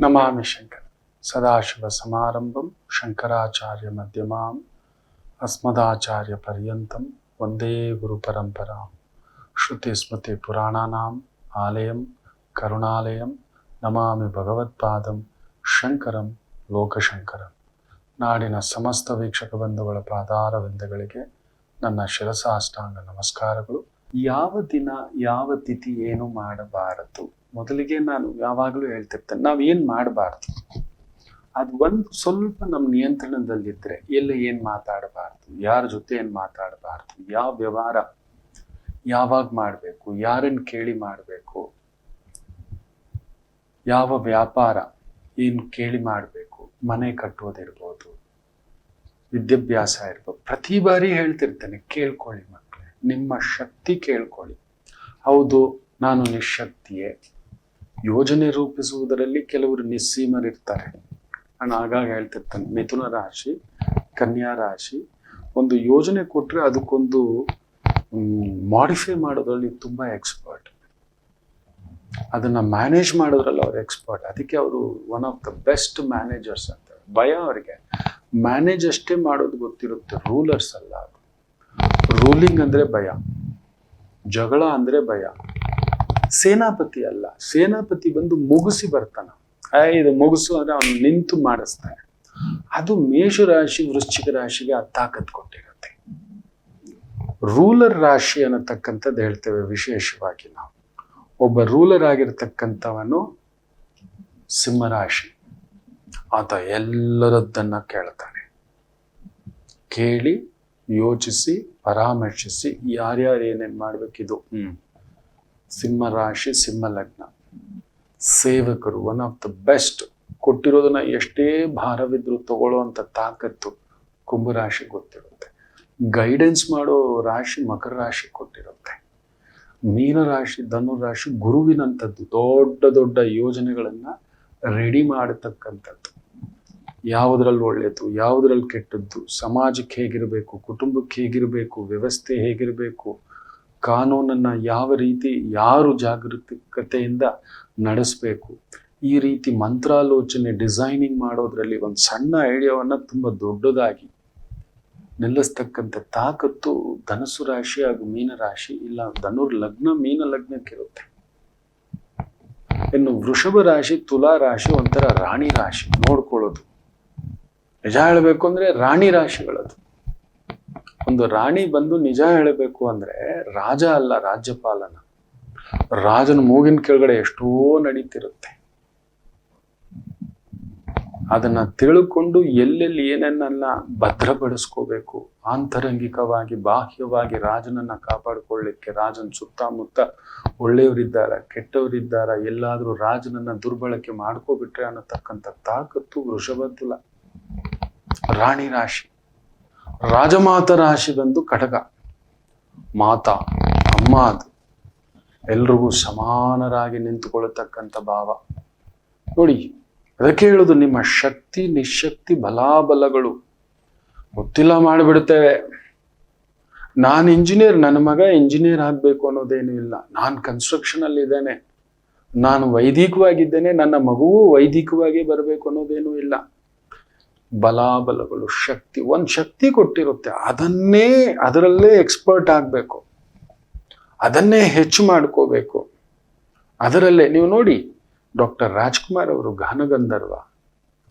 ನಮಾಮಿ ಶಂಕರ ಸದಾಶಿವ ಸಮಾರಂಭಂ ಶಂಕರಾಚಾರ್ಯ ಮಧ್ಯಮಾಂ ಅಸ್ಮದಾಚಾರ್ಯ ಪರ್ಯಂತಂ ವಂದೇ ಗುರು ಪರಂಪರಾಂ ಶ್ರುತಿ ಸ್ಮೃತಿ ಪುರಾಣಾನಾಂ ಆಲಯಂ ಕರುಣಾಲಯಂ ನಮಾಮಿ ಭಗವತ್ಪಾದಂ ಶಂಕರಂ ಲೋಕಶಂಕರಂ. ನಾಡಿನ ಸಮಸ್ತ ವೀಕ್ಷಕ ಬಂಧುಗಳ ಪಾದಾರವಿಂದಗಳಿಗೆ ನನ್ನ ಶಿರಸಾಷ್ಟಾಂಗ ನಮಸ್ಕಾರಗಳು. ಯಾವ ದಿನ ಯಾವ ತಿಥಿ ಏನು ಮಾಡಬಾರದು, ಮೊದಲಿಗೆ ನಾನು ಯಾವಾಗಲೂ ಹೇಳ್ತಿರ್ತೇನೆ, ನಾವೇನು ಮಾಡಬಾರ್ದು ಅದು ಒಂದು ಸ್ವಲ್ಪ ನಮ್ಮ ನಿಯಂತ್ರಣದಲ್ಲಿದ್ದರೆ ಎಲ್ಲ ಏನು ಮಾತಾಡಬಾರ್ದು, ಯಾರ ಜೊತೆ ಏನು ಮಾತಾಡಬಾರ್ದು, ಯಾವ ವ್ಯವಹಾರ ಯಾವಾಗ ಮಾಡಬೇಕು, ಯಾರನ್ನು ಕೇಳಿ ಮಾಡಬೇಕು, ಯಾವ ವ್ಯಾಪಾರ ಏನು ಕೇಳಿ ಮಾಡಬೇಕು, ಮನೆ ಕಟ್ಟೋದಿರ್ಬೋದು, ವಿದ್ಯಾಭ್ಯಾಸ ಇರ್ಬೋದು, ಪ್ರತಿ ಬಾರಿ ಹೇಳ್ತಿರ್ತೇನೆ ಕೇಳ್ಕೊಳ್ಳಿ ಮಕ್ಕಳೇ, ನಿಮ್ಮ ಶಕ್ತಿ ಕೇಳ್ಕೊಳ್ಳಿ. ಹೌದು, ನಾನು ನಿಶಕ್ತಿಯೇ. ಯೋಜನೆ ರೂಪಿಸುವುದರಲ್ಲಿ ಕೆಲವರು ನಿಸ್ಸೀಮರಿರ್ತಾರೆ. ನಾನು ಆಗಾಗ ಹೇಳ್ತಿರ್ತೇನೆ, ಮಿಥುನ ರಾಶಿ, ಕನ್ಯಾ ರಾಶಿ ಒಂದು ಯೋಜನೆ ಕೊಟ್ಟರೆ ಅದಕ್ಕೊಂದು ಮಾಡಿಫೈ ಮಾಡೋದ್ರಲ್ಲಿ ತುಂಬ ಎಕ್ಸ್ಪರ್ಟ್, ಅದನ್ನು ಮ್ಯಾನೇಜ್ ಮಾಡೋದ್ರಲ್ಲಿ ಅವ್ರು ಎಕ್ಸ್ಪರ್ಟ್. ಅದಕ್ಕೆ ಅವರು one of the best managers ಅಂತ. ಭಯ ಅವರಿಗೆ ಮ್ಯಾನೇಜ್ ಅಷ್ಟೇ ಮಾಡೋದು ಗೊತ್ತಿರುತ್ತೆ, ರೂಲರ್ಸ್ ಅಲ್ಲ. ರೂಲಿಂಗ್ ಅಂದರೆ ಭಯ, ಜಗಳ ಅಂದರೆ ಭಯ. ಸೇನಾಪತಿ ಅಲ್ಲ, ಸೇನಾಪತಿ ಬಂದು ಮುಗಿಸಿ ಬರ್ತಾನೆ, ಇದು ಮುಗಿಸು ಅಂದರೆ ಅವನು ನಿಂತು ಮಾಡಿಸ್ತಾನೆ. ಅದು ಮೇಷರಾಶಿ ವೃಶ್ಚಿಕ ರಾಶಿಗೆ ಆ ತಾಕತ್ ಕೊಟ್ಟಿರುತ್ತೆ. ರೂಲರ್ ರಾಶಿ ಅನ್ನತಕ್ಕಂಥದ್ದು ಹೇಳ್ತೇವೆ ವಿಶೇಷವಾಗಿ ನಾವು. ಒಬ್ಬ ರೂಲರ್ ಆಗಿರ್ತಕ್ಕಂಥವನು ಸಿಂಹರಾಶಿ. ಆತ ಎಲ್ಲರದ್ದನ್ನ ಕೇಳ್ತಾನೆ, ಕೇಳಿ ಯೋಚಿಸಿ ಪರಾಮರ್ಶಿಸಿ ಯಾರ್ಯಾರು ಏನೇನು ಮಾಡ್ಬೇಕಿದು. ಸಿಂಹರಾಶಿ, ಸಿಂಹ ಲಗ್ನ, ಸೇವಕರು ಒನ್ ಆಫ್ ದ ಬೆಸ್ಟ್. ಕೊಟ್ಟಿರೋದನ್ನ ಎಷ್ಟೇ ಭಾರವಿದ್ರು ತಗೊಳ್ಳೋವಂಥ ತಾಕತ್ತು ಕುಂಭರಾಶಿ ಗೊತ್ತಿರುತ್ತೆ. ಗೈಡೆನ್ಸ್ ಮಾಡೋ ರಾಶಿ ಮಕರ ರಾಶಿ ಕೊಟ್ಟಿರುತ್ತೆ. ಮೀನರಾಶಿ, ಧನುರಾಶಿ ಗುರುವಿನಂಥದ್ದು. ದೊಡ್ಡ ದೊಡ್ಡ ಯೋಜನೆಗಳನ್ನು ರೆಡಿ ಮಾಡತಕ್ಕಂಥದ್ದು. ಯಾವುದ್ರಲ್ಲಿ ಒಳ್ಳೆಯದು, ಯಾವುದ್ರಲ್ಲಿ ಕೆಟ್ಟದ್ದು, ಸಮಾಜಕ್ಕೆ ಹೇಗಿರಬೇಕು, ಕುಟುಂಬಕ್ಕೆ ಹೇಗಿರಬೇಕು, ವ್ಯವಸ್ಥೆ ಹೇಗಿರಬೇಕು, ಕಾನೂನನ್ನು ಯಾವ ರೀತಿ ಯಾರು ಜಾಗರೂಕತೆಯಿಂದ ನಡೆಸಬೇಕು, ಈ ರೀತಿ ಮಂತ್ರಾಲೋಚನೆ ಡಿಸೈನಿಂಗ್ ಮಾಡೋದ್ರಲ್ಲಿ ಒಂದು ಸಣ್ಣ ಐಡಿಯಾವನ್ನು ತುಂಬ ದೊಡ್ಡದಾಗಿ ನಿಲ್ಲಿಸ್ತಕ್ಕಂಥ ತಾಕತ್ತು ಧನಸ್ಸು ರಾಶಿ ಹಾಗೂ ಮೀನರಾಶಿ, ಇಲ್ಲ ಧನುರ್ ಲಗ್ನ ಮೀನ ಲಗ್ನಕ್ಕಿರುತ್ತೆ. ಇನ್ನು ವೃಷಭ ರಾಶಿ, ತುಲಾ ರಾಶಿ ಒಂಥರ ರಾಣಿ ರಾಶಿ. ನೋಡ್ಕೊಳ್ಳೋದು, ನಿಜ ಹೇಳಬೇಕು ಅಂದ್ರೆ ರಾಣಿ ರಾಶಿಗಳದು. ಒಂದು ರಾಣಿ ಬಂದು ನಿಜ ಹೇಳಬೇಕು ಅಂದ್ರೆ ರಾಜ ಅಲ್ಲ, ರಾಜ್ಯಪಾಲನ. ರಾಜನ ಮೂಗಿನ ಕೆಳಗಡೆ ಎಷ್ಟೋ ನಡೀತಿರುತ್ತೆ. ಅದನ್ನ ತಿಳ್ಕೊಂಡು ಎಲ್ಲೆಲ್ಲಿ ಏನನ್ನೆಲ್ಲ ಭದ್ರಪಡಿಸ್ಕೋಬೇಕು, ಆಂತರಂಗಿಕವಾಗಿ ಬಾಹ್ಯವಾಗಿ ರಾಜನನ್ನ ಕಾಪಾಡಿಕೊಳ್ಳಿಕ್ಕೆ. ರಾಜನ ಸುತ್ತಮುತ್ತ ಒಳ್ಳೆಯವರಿದ್ದಾರ, ಕೆಟ್ಟವರಿದ್ದಾರ, ಎಲ್ಲಾದ್ರೂ ರಾಜನನ್ನ ದುರ್ಬಳಕೆ ಮಾಡ್ಕೋಬಿಟ್ರೆ ಅನ್ನತಕ್ಕಂಥ ತಾಕತ್ತು ವೃಷಭ ತುಲ ರಾಣಿ ರಾಶಿ. ರಾಜಮಾತ ರಾಶಿ ಬಂದು ಕಟಕ, ಮಾತಾ ಅಮ್ಮ. ಅದು ಎಲ್ರಿಗೂ ಸಮಾನರಾಗಿ ನಿಂತುಕೊಳ್ಳತಕ್ಕಂಥ ಭಾವ. ನೋಡಿ, ಅದಕ್ಕೆ ಹೇಳುದು, ನಿಮ್ಮ ಶಕ್ತಿ ನಿಶಕ್ತಿ ಬಲಾಬಲಗಳು ಗೊತ್ತಿಲ್ಲ ಮಾಡಿಬಿಡ್ತೇವೆ. ನಾನು ಇಂಜಿನಿಯರ್, ನನ್ನ ಮಗ ಇಂಜಿನಿಯರ್ ಆಗಬೇಕು ಅನ್ನೋದೇನು ಇಲ್ಲ. ನಾನು ಕನ್ಸ್ಟ್ರಕ್ಷನ್ ಅಲ್ಲಿ ಇದ್ದೇನೆ, ನಾನು ವೈದಿಕವಾಗಿದ್ದೇನೆ, ನನ್ನ ಮಗುವು ವೈದಿಕವಾಗಿ ಬರಬೇಕು ಅನ್ನೋದೇನು ಇಲ್ಲ. ಬಲಾಬಲಗಳು, ಶಕ್ತಿ, ಒಂದು ಶಕ್ತಿ ಕೊಟ್ಟಿರುತ್ತೆ, ಅದರಲ್ಲೇ ಎಕ್ಸ್ಪರ್ಟ್ ಆಗಬೇಕು, ಅದನ್ನೇ ಹೆಚ್ಚು ಮಾಡ್ಕೋಬೇಕು. ಅದರಲ್ಲೇ ನೀವು ನೋಡಿ, ಡಾಕ್ಟರ್ ರಾಜ್ಕುಮಾರ್ ಅವರು ಗಾನಗಂಧರ್ವ,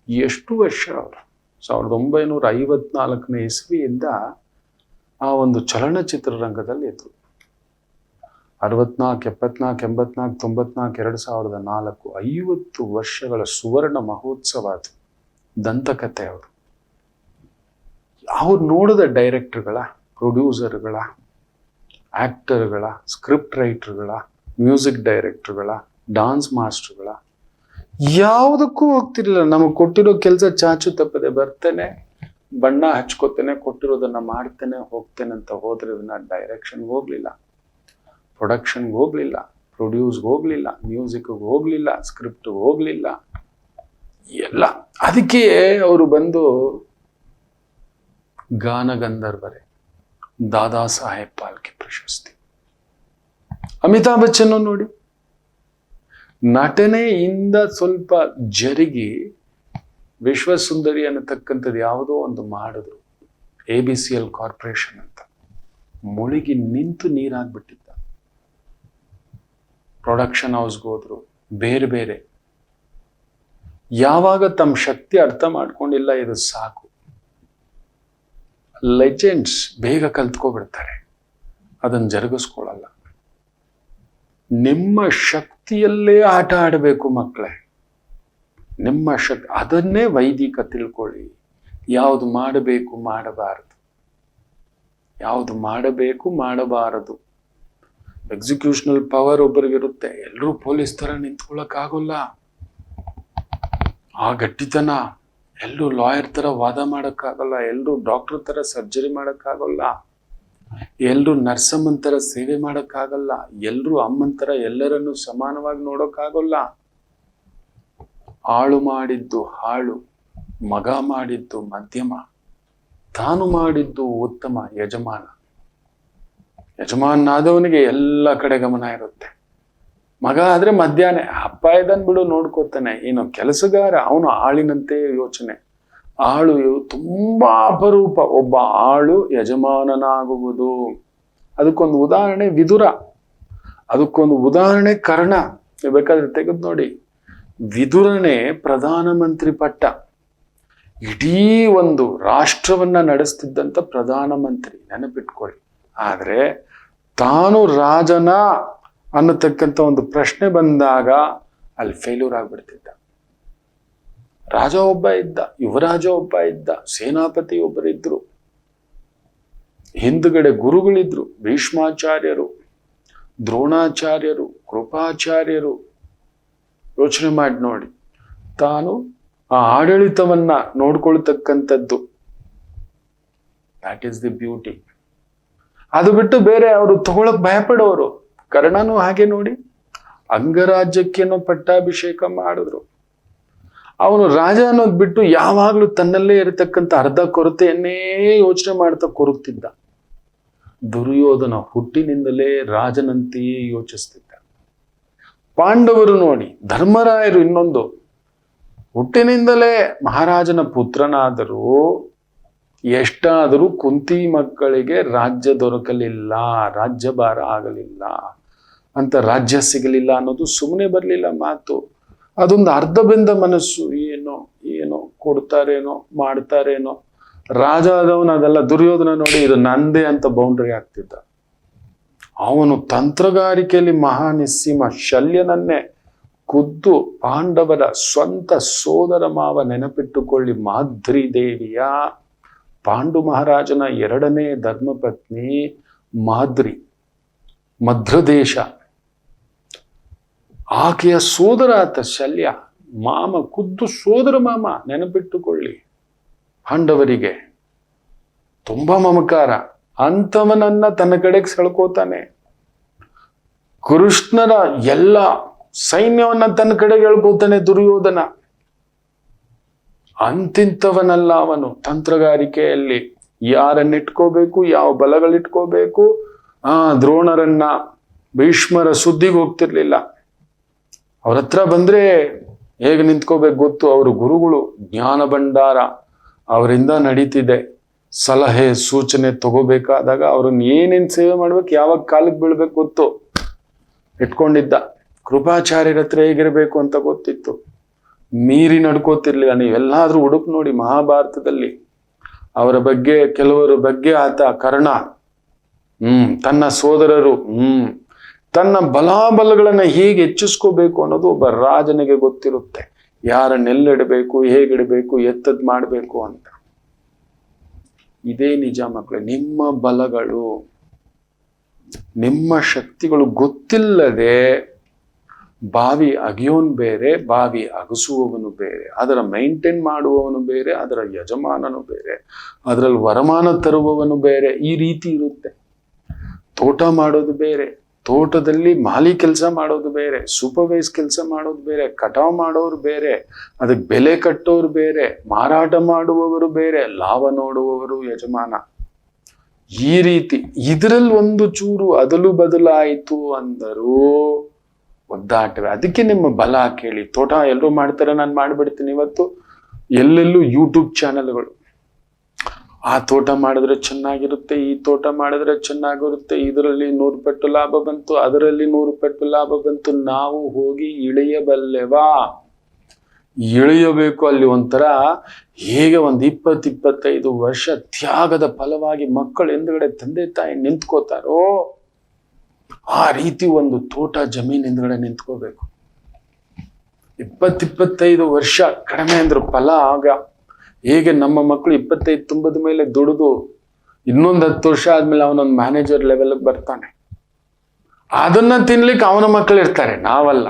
ಎಷ್ಟು ವರ್ಷ ಅವರು 1954ನೇ ಇಸ್ವಿಯಿಂದ ಆ ಒಂದು ಚಲನಚಿತ್ರ ರಂಗದಲ್ಲಿ ಇದ್ರು. 64, 74, 84, 94, 2004, 50 ವರ್ಷಗಳ ಸುವರ್ಣ ಮಹೋತ್ಸವ ಅದು. ದಂತಕಥೆ ಅವರು. ಅವ್ರು ನೋಡಿದ ಡೈರೆಕ್ಟರ್ಗಳ, ಪ್ರೊಡ್ಯೂಸರ್ಗಳ, ಆಕ್ಟರ್ಗಳ, ಸ್ಕ್ರಿಪ್ಟ್ ರೈಟರ್ಗಳ, ಮ್ಯೂಸಿಕ್ ಡೈರೆಕ್ಟರ್ಗಳ, ಡಾನ್ಸ್ ಮಾಸ್ಟರ್ಗಳ, ಯಾವುದಕ್ಕೂ ಹೋಗ್ತಿರ್ಲಿಲ್ಲ. ನಮಗೆ ಕೊಟ್ಟಿರೋ ಕೆಲಸ ಚಾಚು ತಪ್ಪದೆ ಬರ್ತೇನೆ, ಬಣ್ಣ ಹಚ್ಕೋತೇನೆ, ಕೊಟ್ಟಿರೋದನ್ನ ಮಾಡ್ತೇನೆ, ಹೋಗ್ತೇನೆ ಅಂತ ಹೋದ್ರೆ ಡೈರೆಕ್ಷನ್ಗೆ ಹೋಗ್ಲಿಲ್ಲ, ಪ್ರೊಡಕ್ಷನ್ಗೆ ಹೋಗ್ಲಿಲ್ಲ, ಪ್ರೊಡ್ಯೂಸ್ಗೆ ಹೋಗ್ಲಿಲ್ಲ, ಮ್ಯೂಸಿಕ್ಗೆ ಹೋಗ್ಲಿಲ್ಲ, ಸ್ಕ್ರಿಪ್ಟ್ಗೆ ಹೋಗ್ಲಿಲ್ಲ, ಎಲ್ಲ. ಅದಕ್ಕೆ ಅವರು ಬಂದು ಗಾನಗಂಧರ್ವರೇ, ದಾದಾ ಸಾಹೇಬ್ ಫಾಲ್ಕೆ ಪ್ರಶಸ್ತಿ. ಅಮಿತಾಬ್ ಬಚ್ಚನ್ ನೋಡಿ, ನಟನೆಯಿಂದ ಸ್ವಲ್ಪ ಜರುಗಿ ವಿಶ್ವಸುಂದರಿ ಅನ್ನತಕ್ಕಂಥದ್ದು ಯಾವುದೋ ಒಂದು ಮಾಡಿದ್ರು, ABCL ಕಾರ್ಪೊರೇಷನ್ ಅಂತ. ಮುಳುಗಿ ನಿಂತು ನೀರಾಗ್ಬಿಟ್ಟಿದ್ದ. ಪ್ರೊಡಕ್ಷನ್ ಹೌಸ್ಗೆ ಹೋದ್ರು, ಬೇರೆ ಬೇರೆ. ಯಾವಾಗ ತಮ್ಮ ಶಕ್ತಿ ಅರ್ಥ ಮಾಡ್ಕೊಂಡಿಲ್ಲ, ಇದು ಸಾಕು, ಲೆಜೆಂಡ್ಸ್ ಬೇಗ ಕಲ್ತ್ಕೊಬಿಡ್ತಾರೆ, ಅದನ್ನು ಜರುಗಿಸ್ಕೊಳ್ಳಲ್ಲ. ನಿಮ್ಮ ಶಕ್ತಿಯಲ್ಲೇ ಆಟ ಆಡಬೇಕು ಮಕ್ಕಳೇ. ನಿಮ್ಮ ಶಕ್ತಿ, ಅದನ್ನೇ ವೈದಿಕ ತಿಳ್ಕೊಳ್ಳಿ. ಯಾವುದು ಮಾಡಬೇಕು ಮಾಡಬಾರದು, ಯಾವುದು ಮಾಡಬೇಕು ಮಾಡಬಾರದು. ಎಕ್ಸಿಕ್ಯೂಷನಲ್ ಪವರ್ ಒಬ್ಬರಿಗಿರುತ್ತೆ, ಎಲ್ಲರೂ ಪೊಲೀಸ್ ತರ ನಿಂತ್ಕೊಳ್ಳೋಕ್ಕಾಗಲ್ಲ. ಆ ಗಟ್ಟಿತನ, ಎಲ್ಲರೂ ಲಾಯರ್ ತರ ವಾದ ಮಾಡೋಕ್ಕಾಗಲ್ಲ, ಎಲ್ಲರೂ ಡಾಕ್ಟರ್ ತರ ಸರ್ಜರಿ ಮಾಡೋಕ್ಕಾಗಲ್ಲ, ಎಲ್ಲರೂ ನರ್ಸಮ್ಮನ್ ತರ ಸೇವೆ ಮಾಡೋಕ್ಕಾಗಲ್ಲ, ಎಲ್ಲರೂ ಅಮ್ಮನ ತರ ಎಲ್ಲರನ್ನು ಸಮಾನವಾಗಿ ನೋಡೋಕ್ಕಾಗಲ್ಲ. ಆಳು ಮಾಡಿದ್ದು ಹಾಳು, ಮಗ ಮಾಡಿದ್ದು ಮಧ್ಯಮ, ತಾನು ಮಾಡಿದ್ದು ಉತ್ತಮ. ಯಜಮಾನಾದವನಿಗೆ ಎಲ್ಲ ಕಡೆ ಗಮನ ಇರುತ್ತೆ. ಮಗ ಆದ್ರೆ ಮಧ್ಯಾಹ್ನ, ಅಪ್ಪ ಇದನ್ ಬಿಡು ನೋಡ್ಕೋತಾನೆ. ಇನ್ನು ಕೆಲಸಗಾರ, ಅವನು ಆಳಿನಂತೆ ಯೋಚನೆ. ಆಳು ತುಂಬಾ ಅಪರೂಪ, ಒಬ್ಬ ಆಳು ಯಜಮಾನನಾಗುವುದು. ಅದಕ್ಕೊಂದು ಉದಾಹರಣೆ ವಿದುರ, ಅದಕ್ಕೊಂದು ಉದಾಹರಣೆ ಕರ್ಣ. ಬೇಕಾದ್ರೆ ತೆಗೆದು ನೋಡಿ. ವಿದುರನೇ ಪ್ರಧಾನಮಂತ್ರಿ ಪಟ್ಟ, ಇಡೀ ಒಂದು ರಾಷ್ಟ್ರವನ್ನ ನಡೆಸ್ತಿದ್ದಂತ ಪ್ರಧಾನಮಂತ್ರಿ, ನೆನಪಿಟ್ಕೊಳ್ಳಿ. ಆದ್ರೆ ತಾನು ರಾಜನ ಅನ್ನತಕ್ಕಂಥ ಒಂದು ಪ್ರಶ್ನೆ ಬಂದಾಗ ಅಲ್ಲಿ ಫೇಲ್ಯೂರ್ ಆಗ್ಬಿಡ್ತಿದ್ದ. ರಾಜ ಒಬ್ಬ ಇದ್ದ, ಯುವರಾಜ ಒಬ್ಬ ಇದ್ದ, ಸೇನಾಪತಿ ಒಬ್ಬರಿದ್ರು, ಹಿಂದುಗಡೆ ಗುರುಗಳಿದ್ರು, ಭೀಷ್ಮಾಚಾರ್ಯರು, ದ್ರೋಣಾಚಾರ್ಯರು, ಕೃಪಾಚಾರ್ಯರು. ಯೋಚನೆ ಮಾಡಿ ನೋಡಿ, ತಾನು ಆ ಆಡಳಿತವನ್ನ ನೋಡ್ಕೊಳ್ತಕ್ಕಂಥದ್ದು. That is the beauty. ಅದು ಬಿಟ್ಟು ಬೇರೆ ಅವರು ತಗೊಳಕ್ ಭಯಪಡೋರು. ಕರ್ಣನು ಹಾಗೆ ನೋಡಿ, ಅಂಗರಾಜ್ಯಕ್ಕೇನೋ ಪಟ್ಟಾಭಿಷೇಕ ಮಾಡಿದ್ರು. ಅವನು ರಾಜ ಅನ್ನೋದು ಬಿಟ್ಟು ಯಾವಾಗ್ಲೂ ತನ್ನಲ್ಲೇ ಇರತಕ್ಕಂಥ ಅರ್ಧ ಕೊರತೆಯನ್ನೇ ಯೋಚನೆ ಮಾಡ್ತಾ ಕೊರಗ್ತಿದ್ದ. ದುರ್ಯೋಧನ ಹುಟ್ಟಿನಿಂದಲೇ ರಾಜನಂತೆಯೇ ಯೋಚಿಸ್ತಿದ್ದ. ಪಾಂಡವರು ನೋಡಿ, ಧರ್ಮರಾಯರು ಇನ್ನೊಂದು, ಹುಟ್ಟಿನಿಂದಲೇ ಮಹಾರಾಜನ ಪುತ್ರನಾದರೂ ಎಷ್ಟಾದರೂ ಕುಂತಿ ಮಕ್ಕಳಿಗೆ ರಾಜ್ಯ ದೊರಕಲಿಲ್ಲ, ರಾಜ್ಯಭಾರ ಆಗಲಿಲ್ಲ ಅಂತ, ರಾಜ್ಯ ಸಿಗಲಿಲ್ಲ ಅನ್ನೋದು ಸುಮ್ಮನೆ ಬರಲಿಲ್ಲ ಮಾತು. ಅದೊಂದು ಅರ್ಧಬೆಂದ ಮನಸ್ಸು. ಏನೋ ಕೊಡ್ತಾರೇನೋ ಮಾಡ್ತಾರೇನೋ. ರಾಜ ಆದವನು ಅದೆಲ್ಲ. ದುರ್ಯೋಧನ ನೋಡಿ, ಇದು ನಂದೇ ಅಂತ ಬೌಂಡ್ರಿ ಆಗ್ತಿದ್ದ. ಅವನು ತಂತ್ರಗಾರಿಕೆಯಲ್ಲಿ ಮಹಾನಿಸ್ಸೀಮ. ಶಲ್ಯನನ್ನೇ ಖುದ್ದು ಪಾಂಡವರ ಸ್ವಂತ ಸೋದರ ಮಾವ, ನೆನಪಿಟ್ಟುಕೊಳ್ಳಿ, ಮಾದ್ರಿ ದೇವಿಯ, ಪಾಂಡು ಮಹಾರಾಜನ ಎರಡನೇ ಧರ್ಮಪತ್ನಿ ಮಾದ್ರಿ, ಮಧ್ರದೇಶ, ಆಕೆಯ ಸೋದರ ಆತ ಶಲ್ಯ. ಮಾಮ, ಖುದ್ದು ಸೋದರ ಮಾಮ, ನೆನಪಿಟ್ಟುಕೊಳ್ಳಿ. ಪಾಂಡವರಿಗೆ ತುಂಬಾ ಮಮಕಾರ. ಅಂಥವನನ್ನ ತನ್ನ ಕಡೆಗೆ ಸೆಳ್ಕೋತಾನೆ. ಕೃಷ್ಣರ ಎಲ್ಲ ಸೈನ್ಯವನ್ನ ತನ್ನ ಕಡೆಗೆ ಎಳ್ಕೋತಾನೆ ದುರ್ಯೋಧನ. ಅಂತಿಂತವನಲ್ಲ ಅವನು. ತಂತ್ರಗಾರಿಕೆಯಲ್ಲಿ ಯಾರನ್ನಿಟ್ಕೋಬೇಕು, ಯಾವ ಬಲಗಳಿಟ್ಕೋಬೇಕು. ದ್ರೋಣರನ್ನ, ಭೀಷ್ಮರ ಸುದ್ದಿಗೆ ಹೋಗ್ತಿರ್ಲಿಲ್ಲ. ಅವ್ರ ಹತ್ರ ಬಂದ್ರೆ ಹೇಗೆ ನಿಂತ್ಕೋಬೇಕು ಗೊತ್ತು. ಅವರು ಗುರುಗಳು, ಜ್ಞಾನ ಭಂಡಾರ ಅವರಿಂದ ನಡೀತಿದೆ. ಸಲಹೆ ಸೂಚನೆ ತಗೋಬೇಕಾದಾಗ ಅವ್ರನ್ನ ಏನೇನ್ ಸೇವೆ ಮಾಡ್ಬೇಕು, ಯಾವಾಗ ಕಾಲಕ್ಕೆ ಬೀಳ್ಬೇಕು ಗೊತ್ತು, ಇಟ್ಕೊಂಡಿದ್ದ. ಕೃಪಾಚಾರ್ಯರ ಹತ್ರ ಹೇಗಿರ್ಬೇಕು ಅಂತ ಗೊತ್ತಿತ್ತು. ಮೀರಿ ನಡ್ಕೋತಿರ್ಲಿಲ್ಲ. ನೀವೆಲ್ಲಾದ್ರೂ ಹುಡುಕ್ ನೋಡಿ ಮಹಾಭಾರತದಲ್ಲಿ ಅವರ ಬಗ್ಗೆ, ಕೆಲವರ ಬಗ್ಗೆ ಆತ ಕರ್ಣ ತನ್ನ ಸೋದರರು ತನ್ನ ಬಲಾಬಲಗಳನ್ನ ಹೇಗೆ ಹೆಚ್ಚಿಸ್ಕೋಬೇಕು ಅನ್ನೋದು ಒಬ್ಬ ರಾಜನಿಗೆ ಗೊತ್ತಿರುತ್ತೆ. ಯಾರನ್ನೆಲ್ಲಿಡಬೇಕು, ಹೇಗಿಡಬೇಕು, ಎತ್ತದ್ ಮಾಡಬೇಕು ಅಂತ. ಇದೇ ನಿಜ ಮಕ್ಕಳೇ. ನಿಮ್ಮ ಬಲಗಳು, ನಿಮ್ಮ ಶಕ್ತಿಗಳು ಗೊತ್ತಿಲ್ಲದೆ ಬಾವಿ ಅಗಿಯೋನ್ ಬೇರೆ, ಬಾವಿ ಅಗಸುವವನು ಬೇರೆ, ಅದರ ಮೈಂಟೈನ್ ಮಾಡುವವನು ಬೇರೆ, ಅದರ ಯಜಮಾನನು ಬೇರೆ, ಅದರಲ್ಲಿ ವರಮಾನ ತರುವವನು ಬೇರೆ. ಈ ರೀತಿ ಇರುತ್ತೆ. ತೋಟ ಮಾಡೋದು ಬೇರೆ, ತೋಟದಲ್ಲಿ ಮಾಲಿ ಕೆಲಸ ಮಾಡೋದು ಬೇರೆ, ಸೂಪರ್ವೈಸ್ ಕೆಲಸ ಮಾಡೋದು ಬೇರೆ, ಕಟಾವ್ ಮಾಡೋರು ಬೇರೆ, ಅದಕ್ಕೆ ಬೆಲೆ ಕಟ್ಟೋರು ಬೇರೆ, ಮಾರಾಟ ಮಾಡುವವರು ಬೇರೆ, ಲಾಭ ನೋಡುವವರು ಯಜಮಾನ. ಈ ರೀತಿ ಇದರಲ್ಲಿ ಒಂದು ಚೂರು ಅದಲು ಬದಲಾಯಿತು ಅಂದರೂ ಒದ್ದಾಟವೇ. ಅದಕ್ಕೆ ನಿಮ್ಮ ಬಲ ಕೇಳಿ. ತೋಟ ಎಲ್ಲರೂ ಮಾಡ್ತಾರೆ, ನಾನು ಮಾಡಿಬಿಡ್ತೀನಿ. ಇವತ್ತು ಎಲ್ಲೆಲ್ಲೂ ಯೂಟ್ಯೂಬ್ ಚಾನೆಲ್ಗಳು, ಆ ತೋಟ ಮಾಡಿದ್ರೆ ಚೆನ್ನಾಗಿರುತ್ತೆ, ಈ ತೋಟ ಮಾಡಿದ್ರೆ ಚೆನ್ನಾಗಿರುತ್ತೆ, ಇದರಲ್ಲಿ 100 ಪಟ್ಟು ಲಾಭ ಬಂತು, ಅದರಲ್ಲಿ 100 ಪಟ್ಟು ಲಾಭ ಬಂತು. ನಾವು ಹೋಗಿ ಇಳಿಯಬಲ್ಲೆವಾ? ಇಳಿಯಬೇಕು. ಅಲ್ಲಿ ಒಂಥರ ಹೇಗೆ ಒಂದು 20-25 ವರ್ಷ ತ್ಯಾಗದ ಫಲವಾಗಿ ಮಕ್ಕಳು ಹಿಂದ್ಗಡೆ ತಂದೆ ತಾಯಿ ನಿಂತ್ಕೋತಾರೋ, ಆ ರೀತಿ ಒಂದು ತೋಟ ಜಮೀನ್ ಹಿಂದ್ಗಡೆ ನಿಂತ್ಕೋಬೇಕು. 20-25 ವರ್ಷ ಕಡಿಮೆ ಅಂದ್ರು ಫಲ. ಆಗ ಹೇಗೆ ನಮ್ಮ ಮಕ್ಕಳು 25 ತುಂಬದ ಮೇಲೆ ದುಡಿದು ಇನ್ನೊಂದು 10 ವರ್ಷ ಆದ್ಮೇಲೆ ಅವನೊಂದು ಮ್ಯಾನೇಜರ್ ಲೆವೆಲ್ಗೆ ಬರ್ತಾನೆ. ಅದನ್ನ ತಿನ್ಲಿಕ್ಕೆ ಅವನ ಮಕ್ಕಳು ಇರ್ತಾರೆ, ನಾವಲ್ಲ.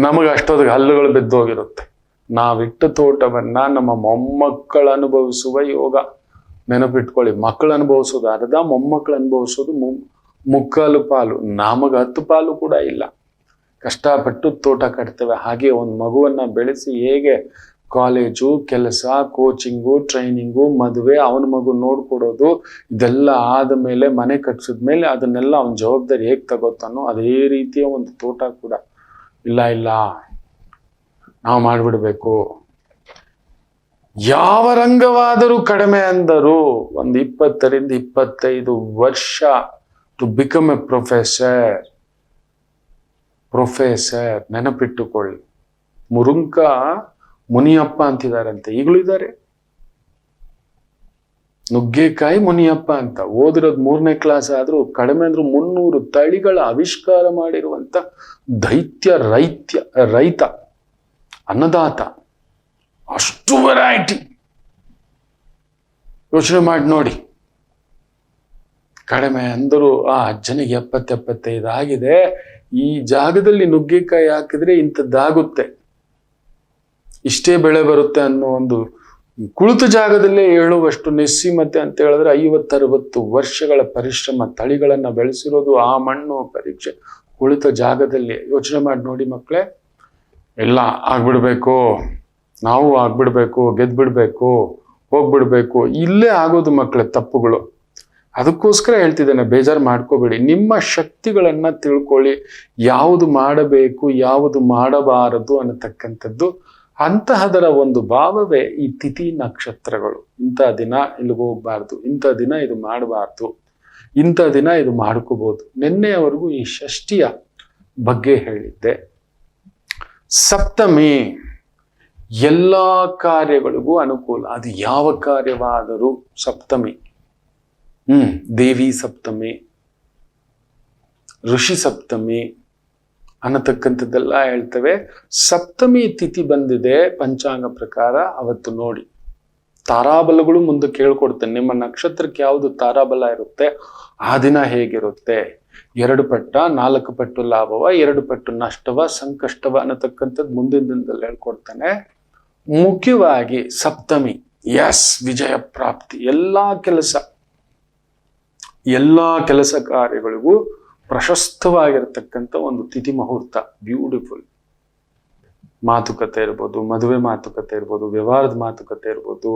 ನಮಗೆ ಅಷ್ಟೊತ್ತಿಗೆ ಹಲ್ಲುಗಳು ಬಿದ್ದೋಗಿರುತ್ತೆ. ನಾವಿಟ್ಟ ತೋಟವನ್ನ ನಮ್ಮ ಮೊಮ್ಮಕ್ಕಳು ಅನುಭವಿಸುವ ಯೋಗ. ನೆನಪಿಟ್ಕೊಳ್ಳಿ, ಮಕ್ಕಳು ಅನುಭವಿಸೋದು ಅರ್ಧ, ಮೊಮ್ಮಕ್ಕಳು ಅನುಭವಿಸೋದು ಮುಕ್ಕಾಲು ಪಾಲು. ನಮಗೆ 10 ಪಾಲು ಕೂಡ ಇಲ್ಲ. ಕಷ್ಟಪಟ್ಟು ತೋಟ ಕಟ್ತೇವೆ. ಹಾಗೆ ಒಂದು ಮಗುವನ್ನ ಬೆಳೆಸಿ ಹೇಗೆ ಕಾಲೇಜು, ಕೆಲಸ, ಕೋಚಿಂಗು, ಟ್ರೈನಿಂಗು, ಮದುವೆ, ಅವನ ಮಗು ನೋಡ್ಕೊಡೋದು, ಇದೆಲ್ಲ ಆದ ಮೇಲೆ ಮನೆ ಕಟ್ಸಿದ್ಮೇಲೆ ಅದನ್ನೆಲ್ಲ ಅವನ ಜವಾಬ್ದಾರಿ ಹೇಗೆ ತಗೋತಾನೋ ಅದೇ ರೀತಿಯ ಒಂದು ತೋಟ ಕೂಡ. ಇಲ್ಲ ನಾವು ಮಾಡಿಬಿಡ್ಬೇಕು. ಯಾವ ರಂಗವಾದರೂ ಕಡಿಮೆ ಅಂದರು. ಒಂದು 20-25 ವರ್ಷ ಟು ಬಿಕಮ್ ಎ ಪ್ರೊಫೆಸರ್. ನೆನಪಿಟ್ಟುಕೊಳ್ಳಿ. ಮುರುಂಕ ಮುನಿಯಪ್ಪ ಅಂತಿದಾರಂತೆ, ಈಗಲೂ ಇದ್ದಾರೆ. ನುಗ್ಗೆಕಾಯಿ ಮುನಿಯಪ್ಪ ಅಂತ. ಓದಿರೋದು 3ನೇ ಕ್ಲಾಸ್ ಆದ್ರೂ ಕಡಿಮೆ ಅಂದ್ರೂ 300 ತಳಿಗಳ ಆವಿಷ್ಕಾರ ಮಾಡಿರುವಂತ ರೈತ, ಅನ್ನದಾತ. ಅಷ್ಟು ವೆರೈಟಿ. ಯೋಚನೆ ಮಾಡಿ ನೋಡಿ. ಕಡಿಮೆ ಅಂದರೂ ಆ ಅಜ್ಜನಿಗೆ 70-75 ಆಗಿದೆ. ಈ ಜಾಗದಲ್ಲಿ ನುಗ್ಗೆಕಾಯಿ ಹಾಕಿದ್ರೆ ಇಂಥದ್ದಾಗುತ್ತೆ, ಇಷ್ಟೇ ಬೆಳೆ ಬರುತ್ತೆ ಅನ್ನೋ ಒಂದು ಕುಳಿತ ಜಾಗದಲ್ಲೇ ಹೇಳುವಷ್ಟು ನೆಸ್ಸಿ. ಮತ್ತೆ ಅಂತ ಹೇಳಿದ್ರೆ 50-60 ವರ್ಷಗಳ ಪರಿಶ್ರಮ, ತಳಿಗಳನ್ನ ಬೆಳೆಸಿರೋದು, ಆ ಮಣ್ಣು ಪರೀಕ್ಷೆ, ಕುಳಿತ ಜಾಗದಲ್ಲಿ. ಯೋಚನೆ ಮಾಡಿ ನೋಡಿ ಮಕ್ಕಳೇ. ಎಲ್ಲ ಆಗ್ಬಿಡ್ಬೇಕು, ನಾವು ಆಗ್ಬಿಡ್ಬೇಕು, ಗೆದ್ಬಿಡ್ಬೇಕು, ಹೋಗ್ಬಿಡ್ಬೇಕು, ಇಲ್ಲೇ ಆಗೋದು ಮಕ್ಕಳೇ ತಪ್ಪುಗಳು. ಅದಕ್ಕೋಸ್ಕರ ಹೇಳ್ತಿದ್ದೇನೆ, ಬೇಜಾರು ಮಾಡ್ಕೋಬೇಡಿ. ನಿಮ್ಮ ಶಕ್ತಿಗಳನ್ನ ತಿಳ್ಕೊಳ್ಳಿ. ಯಾವುದು ಮಾಡಬೇಕು, ಯಾವುದು ಮಾಡಬಾರದು ಅನ್ನತಕ್ಕಂಥದ್ದು, ಅಂತಹದರ ಒಂದು ಭಾವವೇ ಈ ತಿಥಿ ನಕ್ಷತ್ರಗಳು. ಇಂಥ ದಿನ ಇಲ್ಲಿಗೆ ಹೋಗ್ಬಾರ್ದು, ಇಂಥ ದಿನ ಇದು ಮಾಡಬಾರ್ದು, ಇಂಥ ದಿನ ಇದು ಮಾಡ್ಕೋಬಹುದು. ನಿನ್ನೆಯವರೆಗೂ ಈ ಷಷ್ಠಿಯ ಬಗ್ಗೆ ಹೇಳಿದ್ದೆ. ಸಪ್ತಮಿ ಎಲ್ಲ ಕಾರ್ಯಗಳಿಗೂ ಅನುಕೂಲ. ಅದು ಯಾವ ಕಾರ್ಯವಾದರೂ ಸಪ್ತಮಿ. ದೇವಿ ಸಪ್ತಮಿ, ಋಷಿ ಸಪ್ತಮಿ ಅನ್ನತಕ್ಕಂಥದ್ದೆಲ್ಲ ಹೇಳ್ತೇವೆ. ಸಪ್ತಮಿ ತಿಥಿ ಬಂದಿದೆ ಪಂಚಾಂಗ ಪ್ರಕಾರ, ಅವತ್ತು ನೋಡಿ. ತಾರಾಬಲಗಳು ಮುಂದೆ ಕೇಳ್ಕೊಡ್ತೇನೆ. ನಿಮ್ಮ ನಕ್ಷತ್ರಕ್ಕೆ ಯಾವುದು ತಾರಾಬಲ ಇರುತ್ತೆ, ಆ ದಿನ ಹೇಗಿರುತ್ತೆ, 2 ಪಟ್ಟ 4 ಪಟ್ಟು ಲಾಭವ, 2 ಪಟ್ಟು ನಷ್ಟವ, ಸಂಕಷ್ಟವ ಅನ್ನತಕ್ಕಂಥದ್ದು ಮುಂದಿನ ದಿನದಲ್ಲಿ ಹೇಳ್ಕೊಡ್ತಾನೆ. ಮುಖ್ಯವಾಗಿ ಸಪ್ತಮಿ, ವಿಜಯ ಪ್ರಾಪ್ತಿ. ಎಲ್ಲಾ ಕೆಲಸ ಕಾರ್ಯಗಳಿಗೂ ಪ್ರಶಸ್ತವಾಗಿರತಕ್ಕಂಥ ಒಂದು ತಿಥಿ ಮುಹೂರ್ತ. ಬ್ಯೂಟಿಫುಲ್. ಮಾತುಕತೆ ಇರ್ಬೋದು, ಮದುವೆ ಮಾತುಕತೆ ಇರ್ಬೋದು, ವ್ಯವಹಾರದ ಮಾತುಕತೆ ಇರ್ಬೋದು,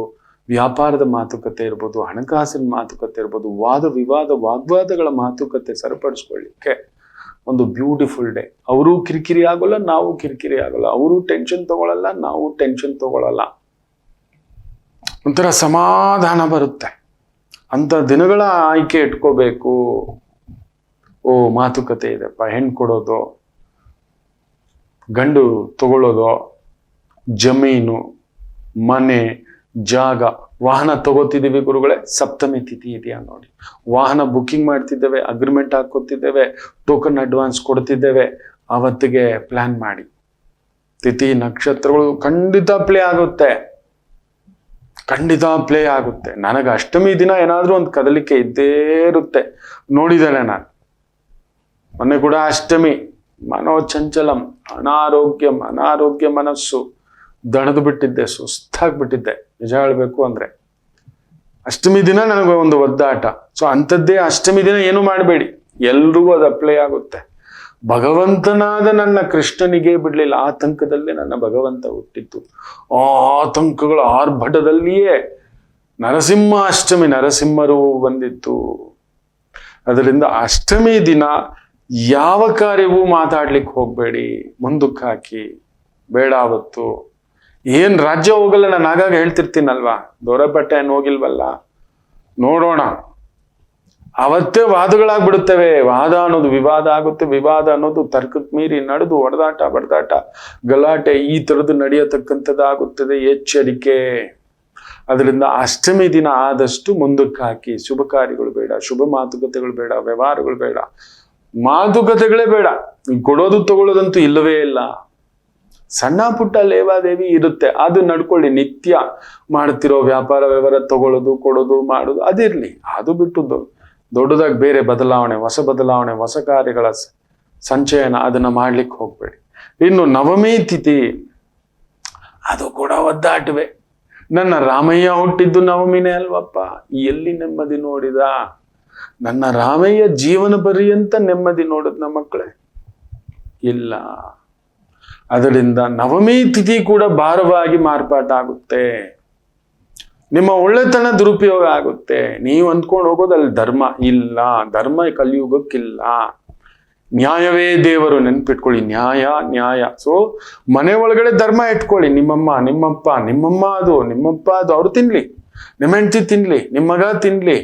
ವ್ಯಾಪಾರದ ಮಾತುಕತೆ ಇರ್ಬೋದು, ಹಣಕಾಸಿನ ಮಾತುಕತೆ ಇರ್ಬೋದು, ವಾದ ವಿವಾದ ವಾಗ್ವಾದಗಳ ಮಾತುಕತೆ ಸರಿಪಡಿಸ್ಕೊಳ್ಳಿಕ್ಕೆ ಒಂದು ಬ್ಯೂಟಿಫುಲ್ ಡೇ. ಅವರು ಕಿರಿಕಿರಿ ಆಗೋಲ್ಲ, ನಾವು ಕಿರಿಕಿರಿ ಆಗೋಲ್ಲ. ಅವರು ಟೆನ್ಷನ್ ತಗೊಳ್ಳಲ್ಲ, ನಾವು ಟೆನ್ಷನ್ ತಗೊಳ್ಳಲ್ಲ. ಒಂಥರ ಸಮಾಧಾನ ಬರುತ್ತೆ. ಅಂತ ದಿನಗಳ ಆಯ್ಕೆ ಇಟ್ಕೋಬೇಕು. ಮಾತುಕತೆ ಇದೆಪ್ಪ, ಹೆಣ್ಣು ಕೊಡೋದು, ಗಂಡು ತಗೊಳ್ಳೋದು, ಜಮೀನು, ಮನೆ, ಜಾಗ, ವಾಹನ ತಗೋತಿದ್ದೀವಿ ಗುರುಗಳೇ, ಸಪ್ತಮಿ ತಿಥಿ ಇದೆಯಾ ನೋಡಿ. ವಾಹನ ಬುಕ್ಕಿಂಗ್ ಮಾಡ್ತಿದ್ದೇವೆ, ಅಗ್ರಿಮೆಂಟ್ ಹಾಕೋತಿದ್ದೇವೆ, ಟೋಕನ್ ಅಡ್ವಾನ್ಸ್ ಕೊಡ್ತಿದ್ದೇವೆ, ಆವತ್ತಿಗೆ ಪ್ಲಾನ್ ಮಾಡಿ. ತಿಥಿ ನಕ್ಷತ್ರಗಳು ಖಂಡಿತ ಪ್ಲೇ ಆಗುತ್ತೆ. ನನಗೆ ಅಷ್ಟಮಿ ದಿನ ಏನಾದ್ರೂ ಒಂದು ಕದಲಿಕೆ ಇದ್ದೇ ಇರುತ್ತೆ. ನೋಡಿದ್ದೇನೆ ನಾನು. ಮೊನ್ನೆ ಕೂಡ ಅಷ್ಟಮಿ. ಮನೋಚಂಚಲಂ, ಅನಾರೋಗ್ಯ ಮನಸ್ಸು, ದಣದು ಬಿಟ್ಟಿದ್ದೆ, ಸುಸ್ತಾಗ್ಬಿಟ್ಟಿದ್ದೆ ನಿಜ ಹೇಳ್ಬೇಕು ಅಂದ್ರೆ. ಅಷ್ಟಮಿ ದಿನ ನನಗೆ ಒಂದು ಒದ್ದಾಟ. ಸೊ ಅಂಥದ್ದೇ ಅಷ್ಟಮಿ ದಿನ ಏನು ಮಾಡಬೇಡಿ, ಎಲ್ರಿಗೂ ಅದು ಅಪ್ಲೈ ಆಗುತ್ತೆ. ಭಗವಂತನಾದ ನನ್ನ ಕೃಷ್ಣನಿಗೆ ಬಿಡ್ಲಿಲ್ಲ, ಆತಂಕದಲ್ಲೇ ನನ್ನ ಭಗವಂತ ಹುಟ್ಟಿತ್ತು. ಆ ಆತಂಕಗಳ ಆರ್ಭಟದಲ್ಲಿಯೇ ನರಸಿಂಹರು ಬಂದಿತ್ತು. ಅದರಿಂದ ಅಷ್ಟಮಿ ದಿನ ಯಾವ ಕಾರ್ಯವೂ ಮಾತಾಡ್ಲಿಕ್ಕೆ ಹೋಗ್ಬೇಡಿ, ಮುಂದಕ್ಕೆ ಹಾಕಿ. ಬೇಡ ಅವತ್ತು ಏನ್ ರಾಜ್ಯ ಹೋಗಲ್ಲ, ನಾನು ಆಗಾಗ ಹೇಳ್ತಿರ್ತೀನಲ್ವಾ, ದೊರೆಪಟ್ಟೆ ಏನು ಹೋಗಿಲ್ವಲ್ಲ, ನೋಡೋಣ. ಅವತ್ತೇ ವಾದಗಳಾಗ್ಬಿಡುತ್ತವೆ. ವಾದ ಅನ್ನೋದು ವಿವಾದ ಆಗುತ್ತೆ, ವಿವಾದ ಅನ್ನೋದು ತರ್ಕಕ್ಕೆ ಮೀರಿ ನಡೆದು ಹೊಡೆದಾಟ ಬಡದಾಟ ಗಲಾಟೆ ಈ ತರದ್ದು ನಡೆಯತಕ್ಕಂಥದ್ದಾಗುತ್ತದೆ. ಎಚ್ಚರಿಕೆ. ಅದರಿಂದ ಅಷ್ಟಮಿ ದಿನ ಆದಷ್ಟು ಮುಂದಕ್ಕೆ ಹಾಕಿ. ಶುಭ ಕಾರ್ಯಗಳು ಬೇಡ, ಶುಭ ಮಾತುಕತೆಗಳು ಬೇಡ, ವ್ಯವಹಾರಗಳು ಬೇಡ, ಮಾತುಕತೆಗಳೇ ಬೇಡ. ಕೊಡೋದು ತಗೊಳ್ಳೋದಂತೂ ಇಲ್ಲವೇ ಇಲ್ಲ. ಸಣ್ಣ ಪುಟ್ಟ ಲೇವಾದೇವಿ ಇರುತ್ತೆ, ಅದು ನಡ್ಕೊಳ್ಳಿ. ನಿತ್ಯ ಮಾಡ್ತಿರೋ ವ್ಯಾಪಾರ ವ್ಯವಹಾರ ತಗೊಳ್ಳೋದು ಕೊಡೋದು ಮಾಡೋದು ಅದಿರ್ಲಿ. ಅದು ಬಿಟ್ಟು ದೊಡ್ಡದಾಗಿ ಬೇರೆ ಬದಲಾವಣೆ, ಹೊಸ ಕಾರ್ಯಗಳ ಸಂಚಯನ ಅದನ್ನ ಮಾಡ್ಲಿಕ್ಕೆ ಹೋಗ್ಬೇಡಿ. ಇನ್ನು ನವಮಿ ತಿಥಿ ಅದು ಕೂಡ ಒದ್ದಾಟವೇ. ನನ್ನ ರಾಮಯ್ಯ ಹುಟ್ಟಿದ್ದು ನವಮಿನೇ ಅಲ್ವಪ್ಪ, ಎಲ್ಲಿ ನೆಮ್ಮದಿ ನೋಡಿದ? ನನ್ನ ರಾಮಯ್ಯ ಜೀವನ ಪರ್ಯಂತ ನೆಮ್ಮದಿ ನೋಡಿದ್ನ ಮಕ್ಕಳೇ? ಇಲ್ಲ. ಅದರಿಂದ ನವಮಿ ತಿಥಿ ಕೂಡ ಭಾರವಾಗಿ ಮಾರ್ಪಾಟಾಗುತ್ತೆ. ನಿಮ್ಮ ಒಳ್ಳೆತನ ದುರುಪಯೋಗ ಆಗುತ್ತೆ. ನೀವು ಅಂದ್ಕೊಂಡು ಹೋಗೋದಲ್ಲಿ ಧರ್ಮ ಇಲ್ಲ. ಧರ್ಮ ಕಲಿಯುಗಕ್ಕಿಲ್ಲ. ನ್ಯಾಯವೇ ದೇವರು, ನೆನ್ಪಿಟ್ಕೊಳ್ಳಿ. ನ್ಯಾಯ. ಸೊ ಮನೆ ಒಳಗಡೆ ಧರ್ಮ ಇಟ್ಕೊಳ್ಳಿ. ನಿಮ್ಮಮ್ಮ ನಿಮ್ಮಪ್ಪ ಅದು ಅವ್ರು ತಿನ್ಲಿ, ನಿಮ್ಮ ಹೆಂಡತಿ ತಿನ್ಲಿ, ನಿಮ್ಮ ಮಗ ತಿನ್ಲಿ,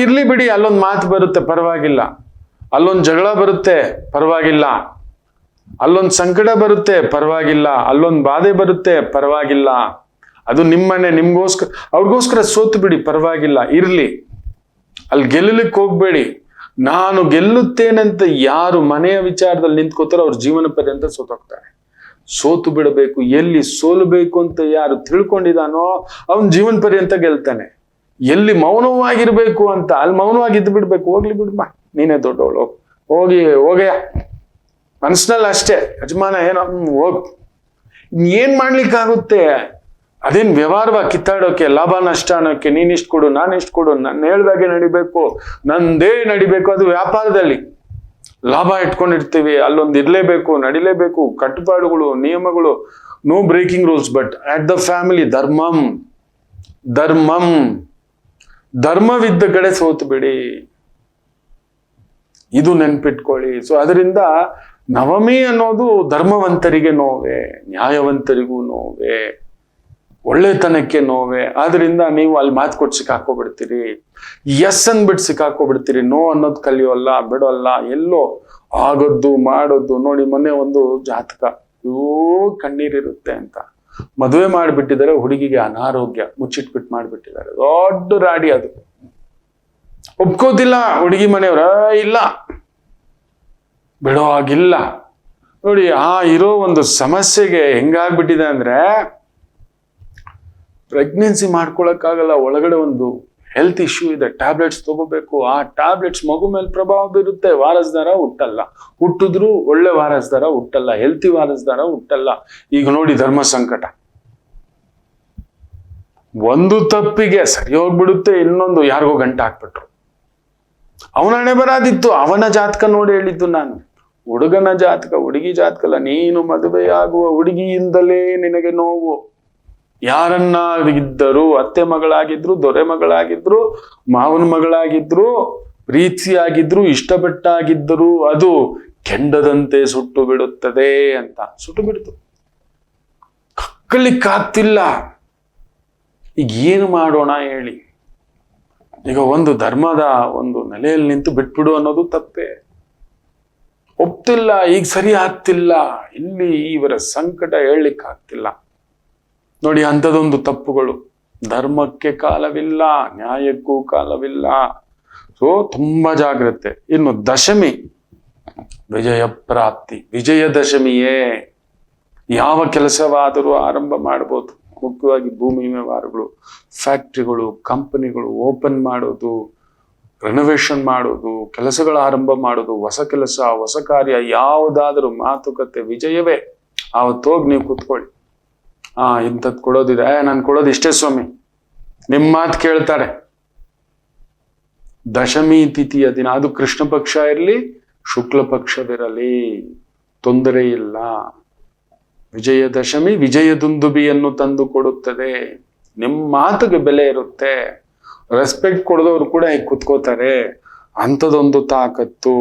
ಇರ್ಲಿ ಬಿಡಿ. ಅಲ್ಲೊಂದು ಮಾತು ಬರುತ್ತೆ, ಪರವಾಗಿಲ್ಲ. ಅಲ್ಲೊಂದು ಜಗಳ ಬರುತ್ತೆ, ಪರವಾಗಿಲ್ಲ. ಅಲ್ಲೊಂದು ಸಂಕಟ ಬರುತ್ತೆ, ಪರವಾಗಿಲ್ಲ. ಅಲ್ಲೊಂದು ಬಾಧೆ ಬರುತ್ತೆ, ಪರವಾಗಿಲ್ಲ. ಅದು ನಿಮ್ಮನೆ, ನಿಮ್ಗೋಸ್ಕರ, ಅವ್ರಿಗೋಸ್ಕರ ಸೋತು ಬಿಡಿ, ಪರವಾಗಿಲ್ಲ, ಇರ್ಲಿ. ಅಲ್ಲಿ ಗೆಲ್ಲಲಿಕ್ಕೆ ಹೋಗ್ಬೇಡಿ. ನಾನು ಗೆಲ್ಲುತ್ತೇನಂತ ಯಾರು ಮನೆಯ ವಿಚಾರದಲ್ಲಿ ನಿಂತ್ಕೋತಾರೋ ಅವ್ರ ಜೀವನ ಪರ್ಯಂತ ಸೋತೋಗ್ತಾರೆ. ಸೋತು ಬಿಡಬೇಕು. ಎಲ್ಲಿ ಸೋಲಬೇಕು ಅಂತ ಯಾರು ತಿಳ್ಕೊಂಡಿದಾನೋ ಅವನ್ ಜೀವನ ಪರ್ಯಂತ ಗೆಲ್ತಾನೆ. ಎಲ್ಲಿ ಮೌನವಾಗಿರ್ಬೇಕು ಅಂತ ಅಲ್ಲಿ ಮೌನವಾಗಿದ್ದು ಬಿಡ್ಬೇಕು. ಹೋಗ್ಲಿ ಬಿಡ್ಮ, ನೀನೇ ದೊಡ್ಡವಳು, ಹೋಗಯ್ಯ ಮನಸ್ಸಿನಲ್ಲಿ ಅಷ್ಟೇ. ಯಜಮಾನ ಏನೋ ಹೋಗ್, ಏನ್ ಮಾಡ್ಲಿಕ್ಕಾಗುತ್ತೆ? ಅದೇನ್ ವ್ಯವಹಾರವಾಗಿ ಕಿತ್ತಾಡೋಕೆ, ಲಾಭ ನಷ್ಟ ಅನ್ನೋಕೆ ನೀನಿಷ್ಟು ಕೊಡು ನಾನಿಷ್ಟು ಕೊಡು, ನಾನು ಹೇಳ್ದಾಗೆ ನಡಿಬೇಕು, ನಂದೇ ನಡಿಬೇಕು. ಅದು ವ್ಯಾಪಾರದಲ್ಲಿ ಲಾಭ ಇಟ್ಕೊಂಡಿರ್ತೀವಿ, ಅಲ್ಲೊಂದು ಇರ್ಲೇಬೇಕು, ನಡಿಲೇಬೇಕು, ಕಟ್ಟುಪಾಡುಗಳು, ನಿಯಮಗಳು, no breaking rules. But at the family ಧರ್ಮವಿದ್ದ ಕಡೆ ಸೋತು ಬಿಡಿ. ಇದು ನೆನ್ಪಿಟ್ಕೊಳ್ಳಿ. ಸೊ ಅದರಿಂದ ನವಮಿ ಅನ್ನೋದು ಧರ್ಮವಂತರಿಗೆ ನೋವೇ, ನ್ಯಾಯವಂತರಿಗೂ ನೋವೇ, ಒಳ್ಳೆತನಕ್ಕೆ ನೋವೇ. ಆದ್ರಿಂದ ನೀವು ಅಲ್ಲಿ ಮಾತು ಕೊಟ್ಟು ಸಿಕ್ಕಾಕೋಬಿಡ್ತೀರಿ, ಎಸ್ ಅಂದ್ಬಿಟ್ಟು ಸಿಕ್ಕಾಕೋಬಿಡ್ತೀರಿ. ನೋ ಅನ್ನೋದು ಕಲಿಯೋಲ್ಲ, ಬಿಡೋಲ್ಲ, ಎಲ್ಲೋ ಆಗೋದ್ದು ಮಾಡೋದು. ನೋಡಿ, ಮೊನ್ನೆ ಒಂದು ಜಾತಕ, ಕಣ್ಣೀರಿರುತ್ತೆ ಅಂತ ಮದುವೆ ಮಾಡಿಬಿಟ್ಟಿದ್ದಾರೆ. ಹುಡುಗಿಗೆ ಅನಾರೋಗ್ಯ, ಮುಚ್ಚಿಟ್ಬಿಟ್ಟು ಮಾಡಿಬಿಟ್ಟಿದ್ದಾರೆ. ದೊಡ್ಡ ರಾಡಿ. ಅದು ಒಪ್ಕೋತಿಲ್ಲ ಹುಡುಗಿ ಮನೆಯವ್ರ, ಇಲ್ಲ ಬಿಡೋ ಆಗಿಲ್ಲ. ನೋಡಿ, ಇರೋ ಒಂದು ಸಮಸ್ಯೆಗೆ ಹೆಂಗಾಗ್ಬಿಟ್ಟಿದೆ ಅಂದ್ರೆ, ಪ್ರೆಗ್ನೆನ್ಸಿ ಮಾಡ್ಕೊಳಕ್ಕಾಗಲ್ಲ. ಒಳಗಡೆ ಒಂದು ಹೆಲ್ತ್ ಇಶ್ಯೂ ಇದೆ, ಟ್ಯಾಬ್ಲೆಟ್ಸ್ ತಗೋಬೇಕು. ಆ ಟ್ಯಾಬ್ಲೆಟ್ಸ್ ಮಗು ಮೇಲೆ ಪ್ರಭಾವ ಬೀರುತ್ತೆ. ವಾರಸ್ದಾರ ಹುಟ್ಟಲ್ಲ, ಹುಟ್ಟಿದ್ರು ಒಳ್ಳೆ ವಾರಸ್ದಾರ ಹುಟ್ಟಲ್ಲ, ಹೆಲ್ತಿ ವಾರಸ್ದಾರ ಹುಟ್ಟಲ್ಲ. ಈಗ ನೋಡಿ ಧರ್ಮ ಸಂಕಟ. ಒಂದು ತಪ್ಪಿಗೆ ಸರಿ ಹೋಗ್ಬಿಡುತ್ತೆ, ಇನ್ನೊಂದು ಯಾರಿಗೋ ಗಂಟೆ ಹಾಕ್ಬಿಟ್ರು. ಅವನ ಹಣೆ ಬರಾದಿತ್ತು, ಅವನ ಜಾತಕ ನೋಡಿ ಹೇಳಿದ್ದು ನಾನು. ಹುಡುಗನ ಜಾತಕ, ಹುಡುಗಿ ಜಾತಕ ಅಲ್ಲ. ನೀನು ಮದುವೆಯಾಗುವ ಹುಡುಗಿಯಿಂದಲೇ ನಿನಗೆ ನೋವು. ಯಾರನ್ನಾಗಿದ್ದರು, ಅತ್ತೆ ಮಗಳಾಗಿದ್ರು, ದೊರೆ ಮಗಳಾಗಿದ್ರು, ಮಾವನ ಮಗಳಾಗಿದ್ರು, ಪ್ರೀತಿಯಾಗಿದ್ರು, ಇಷ್ಟಪಟ್ಟಾಗಿದ್ದರು, ಅದು ಕೆಂಡದಂತೆ ಸುಟ್ಟು ಬಿಡುತ್ತದೆ ಅಂತ. ಸುಟ್ಟು ಬಿಡ್ತು, ಕಕ್ಕಲಿಕ್ಕಾಗ್ತಿಲ್ಲ. ಈಗ ಏನು ಮಾಡೋಣ ಹೇಳಿ? ಈಗ ಒಂದು ಧರ್ಮದ ಒಂದು ನೆಲೆಯಲ್ಲಿ ನಿಂತು ಬಿಟ್ಬಿಡು ಅನ್ನೋದು ತಪ್ಪೇ. ಒಪ್ತಿಲ್ಲ, ಈಗ ಸರಿ ಆಗ್ತಿಲ್ಲ, ಇಲ್ಲಿ ಇವರ ಸಂಕಟ ಹೇಳಲಿಕ್ಕಾಗ್ತಿಲ್ಲ. ನೋಡಿ, ಅಂಥದೊಂದು ತಪ್ಪುಗಳು. ಧರ್ಮಕ್ಕೆ ಕಾಲವಿಲ್ಲ, ನ್ಯಾಯಕ್ಕೂ ಕಾಲವಿಲ್ಲ. ಸೊ ತುಂಬಾ ಜಾಗ್ರತೆ. ಇನ್ನು ದಶಮಿ, ವಿಜಯ ಪ್ರಾಪ್ತಿ. ವಿಜಯದಶಮಿಯೇ ಯಾವ ಕೆಲಸವಾದರೂ ಆರಂಭ ಮಾಡಬಹುದು. ಮುಖ್ಯವಾಗಿ ಭೂಮಿ ವ್ಯವಹಾರಗಳು, ಫ್ಯಾಕ್ಟ್ರಿಗಳು, ಕಂಪನಿಗಳು ಓಪನ್ ಮಾಡೋದು, ರೆನೋವೇಷನ್ ಮಾಡೋದು, ಕೆಲಸಗಳ ಆರಂಭ ಮಾಡೋದು, ಹೊಸ ಕೆಲಸ, ಹೊಸ ಕಾರ್ಯ, ಯಾವುದಾದರೂ ಮಾತುಕತೆ ವಿಜಯವೇ. ಆವತ್ತೋಗಿ ನೀವು ಕೂತ್ಕೊಳ್ಳಿ. ಇಂಥದ್ದು ಕೊಡೋದಿದೆ, ನಾನು ಕೊಡೋದು ಇಷ್ಟೇ ಸ್ವಾಮಿ, ನಿಮ್ಮ ಮಾತು ಕೇಳ್ತಾರೆ. ದಶಮಿ ತಿಥಿಯ ದಿನ, ಅದು ಕೃಷ್ಣ ಪಕ್ಷ ಇರಲಿ, ಶುಕ್ಲ ಪಕ್ಷವಿರಲಿ, ತೊಂದರೆ ಇಲ್ಲ. ವಿಜಯದಶಮಿ ವಿಜಯದುಂದುಬಿಯನ್ನು ತಂದು ಕೊಡುತ್ತದೆ. ನಿಮ್ಮ ಮಾತಿಗೆ ಬೆಲೆ ಇರುತ್ತೆ. ರೆಸ್ಪೆಕ್ಟ್ ಕೊಡದವ್ರು ಕೂಡ ಹೀಗೆ ಕುತ್ಕೋತಾರೆ. ಅಂಥದೊಂದು ತಾಕತ್ತು.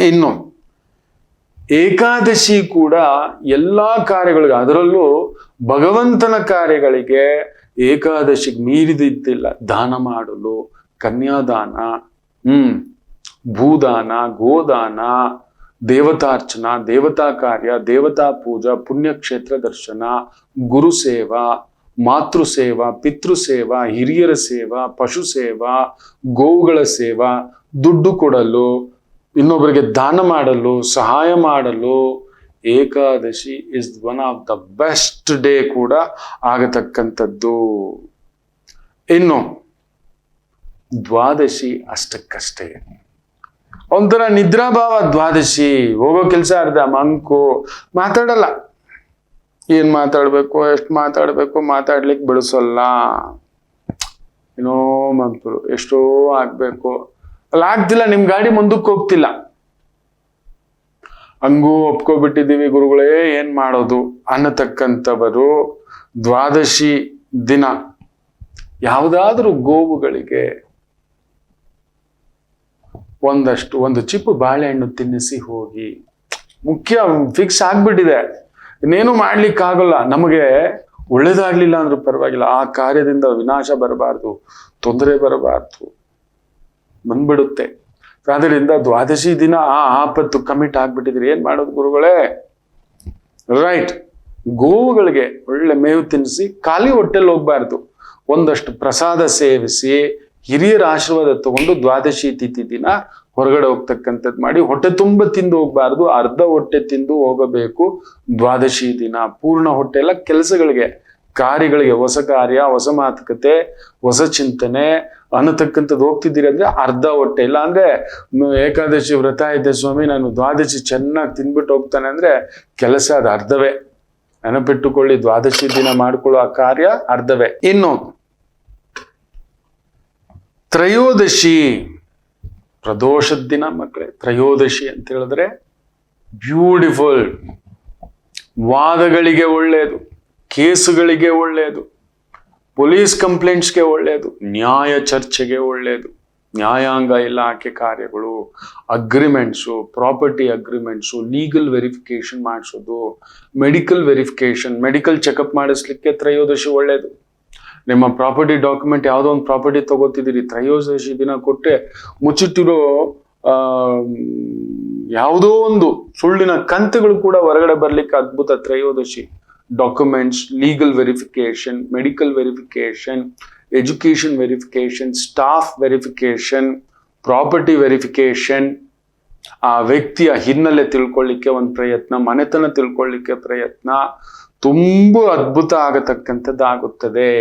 ಇನ್ನು ಏಕಾದಶಿ ಕೂಡ ಎಲ್ಲಾ ಕಾರ್ಯಗಳಿಗೆ, ಅದರಲ್ಲೂ ಭಗವಂತನ ಕಾರ್ಯಗಳಿಗೆ ಏಕಾದಶಿಗೆ ಮೀರಿದಿದ್ದಿಲ್ಲ. ದಾನ ಮಾಡಲು, ಕನ್ಯಾದಾನ, ಭೂದಾನ, ಗೋದಾನ, ದೇವತಾರ್ಚನ, ದೇವತಾ ಕಾರ್ಯ, ದೇವತಾ ಪೂಜಾ, ಪುಣ್ಯಕ್ಷೇತ್ರ ದರ್ಶನ, ಗುರು ಸೇವಾ, ಮಾತೃ ಸೇವಾ, ಪಿತೃ ಸೇವಾ, ಹಿರಿಯರ ಸೇವಾ, ಪಶು ಸೇವಾ, ಗೋವುಗಳ ಸೇವಾ, ದುಡ್ಡು ಕೊಡಲು, ಇನ್ನೊಬ್ಬರಿಗೆ ದಾನ ಮಾಡಲು, ಸಹಾಯ ಮಾಡಲು Ekadashi is one of the best day ಕೂಡ ಆಗತಕ್ಕಂಥದ್ದು. ಇನ್ನು ದ್ವಾದಶಿ ಅಷ್ಟಕ್ಕಷ್ಟೇ, ಒಂಥರ ನಿದ್ರಾಭಾವ. ದ್ವಾದಶಿ ಹೋಗೋ ಕೆಲಸ ಅರ್ಧ ಮಂಕು, ಮಾತಾಡಲ್ಲ. ಏನ್ ಮಾತಾಡ್ಬೇಕು, ಎಷ್ಟು ಮಾತಾಡ್ಬೇಕು, ಮಾತಾಡ್ಲಿಕ್ಕೆ ಬಿಡಿಸಲ್ಲ. ಏನೋ ಮಂಪರು ಎಷ್ಟೋ ಆಗ್ಬೇಕು, ಅಲ್ಲ ಆಗ್ತಿಲ್ಲ, ನಿಮ್ ಗಾಡಿ ಮುಂದಕ್ಕೆ ಹೋಗ್ತಿಲ್ಲ. ಹಂಗೂ ಒಪ್ಕೊಬಿಟ್ಟಿದ್ದೀವಿ ಗುರುಗಳೇ, ಏನ್ ಮಾಡೋದು ಅನ್ನತಕ್ಕಂಥವರು ದ್ವಾದಶಿ ದಿನ ಯಾವುದಾದ್ರೂ ಗೋವುಗಳಿಗೆ ಒಂದು ಚಿಪ್ಪು ಬಾಳೆಹಣ್ಣು ತಿನ್ನಿಸಿ ಹೋಗಿ. ಮುಖ್ಯ, ಫಿಕ್ಸ್ ಆಗ್ಬಿಟ್ಟಿದೆ, ಇನ್ನೇನು ಮಾಡ್ಲಿಕ್ಕಾಗಲ್ಲ. ನಮಗೆ ಒಳ್ಳೇದಾಗ್ಲಿಲ್ಲ ಅಂದ್ರೂ ಪರವಾಗಿಲ್ಲ, ಆ ಕಾರ್ಯದಿಂದ ವಿನಾಶ ಬರಬಾರ್ದು, ತೊಂದರೆ ಬರಬಾರ್ದು, ಬಂದ್ಬಿಡುತ್ತೆ. ಆದ್ದರಿಂದ ದ್ವಾದಶಿ ದಿನ ಆ ಆಪತ್ತು ಕಮಿಟ್ ಆಗ್ಬಿಟ್ಟಿದ್ರಿ, ಏನ್ ಮಾಡೋದು ಗುರುಗಳೇ? ರೈಟ್, ಗೋವುಗಳಿಗೆ ಒಳ್ಳೆ ಮೇವು ತಿನ್ನಿಸಿ, ಖಾಲಿ ಹೊಟ್ಟೆಲ್ಲಿ ಹೋಗ್ಬಾರ್ದು. ಒಂದಷ್ಟು ಪ್ರಸಾದ ಸೇವಿಸಿ, ಹಿರಿಯರ ಆಶೀರ್ವಾದ ತಗೊಂಡು ದ್ವಾದಶಿ ತಿಥಿ ದಿನ ಹೊರಗಡೆ ಹೋಗ್ತಕ್ಕಂಥದ್ದು ಮಾಡಿ. ಹೊಟ್ಟೆ ತುಂಬ ತಿಂದು ಹೋಗ್ಬಾರ್ದು, ಅರ್ಧ ಹೊಟ್ಟೆ ತಿಂದು ಹೋಗಬೇಕು ದ್ವಾದಶಿ ದಿನ. ಪೂರ್ಣ ಹೊಟ್ಟೆ ಎಲ್ಲ ಕೆಲಸಗಳಿಗೆ, ಕಾರ್ಯಗಳಿಗೆ, ಹೊಸ ಕಾರ್ಯ, ಹೊಸ ಮಾತುಕತೆ, ಹೊಸ ಚಿಂತನೆ ಅನ್ನತಕ್ಕಂಥದ್ದು ಹೋಗ್ತಿದ್ದೀರಿ ಅಂದ್ರೆ ಅರ್ಧ ಹೊಟ್ಟೆ. ಇಲ್ಲ ಅಂದ್ರೆ ಏಕಾದಶಿ ವ್ರತ ಇದೆ ಸ್ವಾಮಿ, ನಾನು ದ್ವಾದಶಿ ಚೆನ್ನಾಗಿ ತಿನ್ಬಿಟ್ಟು ಹೋಗ್ತಾನೆ ಅಂದ್ರೆ ಕೆಲಸ ಅದು ಅರ್ಧವೇ. ನೆನಪಿಟ್ಟುಕೊಳ್ಳಿ, ದ್ವಾದಶಿ ದಿನ ಮಾಡ್ಕೊಳ್ಳೋ ಆ ಕಾರ್ಯ ಅರ್ಧವೇ. ಇನ್ನು ತ್ರಯೋದಶಿ, ಪ್ರದೋಷದ ದಿನ ಮಕ್ಕಳೇ. ತ್ರಯೋದಶಿ ಅಂತ ಹೇಳಿದ್ರೆ ಬ್ಯೂಟಿಫುಲ್, ವಾದಗಳಿಗೆ ಒಳ್ಳೆಯದು, ಕೇಸುಗಳಿಗೆ ಒಳ್ಳೆಯದು, ಪೊಲೀಸ್ ಕಂಪ್ಲೇಂಟ್ಸ್ಗೆ ಒಳ್ಳೆಯದು, ನ್ಯಾಯ ಚರ್ಚೆಗೆ ಒಳ್ಳೆಯದು, ನ್ಯಾಯಾಂಗ ಇಲಾಖೆ ಕಾರ್ಯಗಳು, ಅಗ್ರಿಮೆಂಟ್ಸು, ಪ್ರಾಪರ್ಟಿ ಅಗ್ರಿಮೆಂಟ್ಸು, ಲೀಗಲ್ ವೆರಿಫಿಕೇಶನ್ ಮಾಡಿಸೋದು, ಮೆಡಿಕಲ್ ವೆರಿಫಿಕೇಶನ್, ಮೆಡಿಕಲ್ ಚೆಕಪ್ ಮಾಡಿಸ್ಲಿಕ್ಕೆ ತ್ರಯೋದಶಿ ಒಳ್ಳೆಯದು. ನಿಮ್ಮ ಪ್ರಾಪರ್ಟಿ ಡಾಕ್ಯುಮೆಂಟ್, ಯಾವುದೋ ಒಂದು ಪ್ರಾಪರ್ಟಿ ತಗೋತಿದ್ದೀರಿ, ತ್ರಯೋದಶಿ ದಿನ ಕೊಟ್ಟರೆ ಮುಚ್ಚಿಟ್ಟಿರೋ ಯಾವುದೋ ಒಂದು ಸುಳ್ಳಿನ ಕಂತುಗಳು ಕೂಡ ಹೊರಗಡೆ ಬರ್ಲಿಕ್ಕೆ ಅದ್ಭುತ ತ್ರಯೋದಶಿ. Documents, legal verification, medical verification, education verification, staff verification, property verification, ಆ ವ್ಯಕ್ತಿಯ ಹಿನ್ನೆಲೆ ತಿಳ್ಕೊಳ್ಳಿಕ್ಕೆ ಒಂದು ಪ್ರಯತ್ನ, ಮನೆತನ ತಿಳ್ಕೊಳ್ಳಿಕ್ಕೆ ಪ್ರಯತ್ನ, ತುಂಬಾ ಅದ್ಭುತ ಆಗತಕ್ಕಂಥದ್ದಾಗುತ್ತದೆ.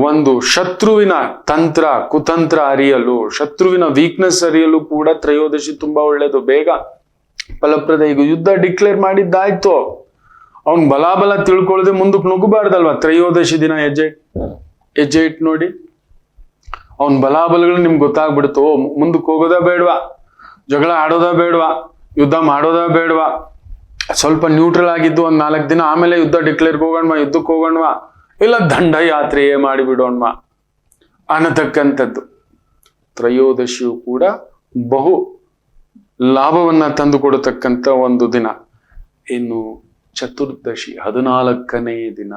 ಒಂದು ಶತ್ರುವಿನ ತಂತ್ರ ಕುತಂತ್ರ ಅರಿಯಲು, ಶತ್ರುವಿನ ವೀಕ್ನೆಸ್ ಅರಿಯಲು ಕೂಡ ತ್ರಯೋದಶಿ ತುಂಬಾ ಒಳ್ಳೇದು. ಬೇಗ ಫಲಪ್ರದ. ಈಗ ಯುದ್ಧ ಡಿಕ್ಲೇರ್ ಮಾಡಿದ್ದಾಯ್ತು, ಅವನ್ ಬಲಾಬಲ ತಿಳ್ಕೊಳ್ಳದೆ ಮುಂದಕ್ಕೆ ನುಗ್ಗಬಾರ್ದಲ್ವಾ? ತ್ರಯೋದಶಿ ದಿನ ಹೆಜ್ಜೆ ಇಟ್ಟು ನೋಡಿ, ಅವನ್ ಬಲಾಬಲಗಳು ನಿಮ್ಗೆ ಗೊತ್ತಾಗ್ಬಿಡ್ತು. ಮುಂದಕ್ಕೆ ಹೋಗೋದಾ ಬೇಡವಾ, ಜಗಳ ಆಡೋದಾ ಬೇಡವಾ, ಯುದ್ಧ ಮಾಡೋದಾ ಬೇಡವಾ, ಸ್ವಲ್ಪ ನ್ಯೂಟ್ರಲ್ ಆಗಿದ್ದು ಒಂದ್ 4 ದಿನ, ಆಮೇಲೆ ಯುದ್ಧ ಡಿಕ್ಲೇರ್ಗೆ ಹೋಗೋಣವಾ, ಯುದ್ಧಕ್ಕೆ ಹೋಗೋಣವಾ, ಇಲ್ಲ ದಂಡಯಾತ್ರೆಯೇ ಮಾಡಿಬಿಡೋಣವಾ ಅನ್ನತಕ್ಕಂಥದ್ದು. ತ್ರಯೋದಶಿಯು ಕೂಡ ಬಹು ಲಾಭವನ್ನ ತಂದು ಕೊಡತಕ್ಕಂಥ ಒಂದು ದಿನ. ಇನ್ನು ಚತುರ್ದಶಿ 14ನೇ ದಿನ,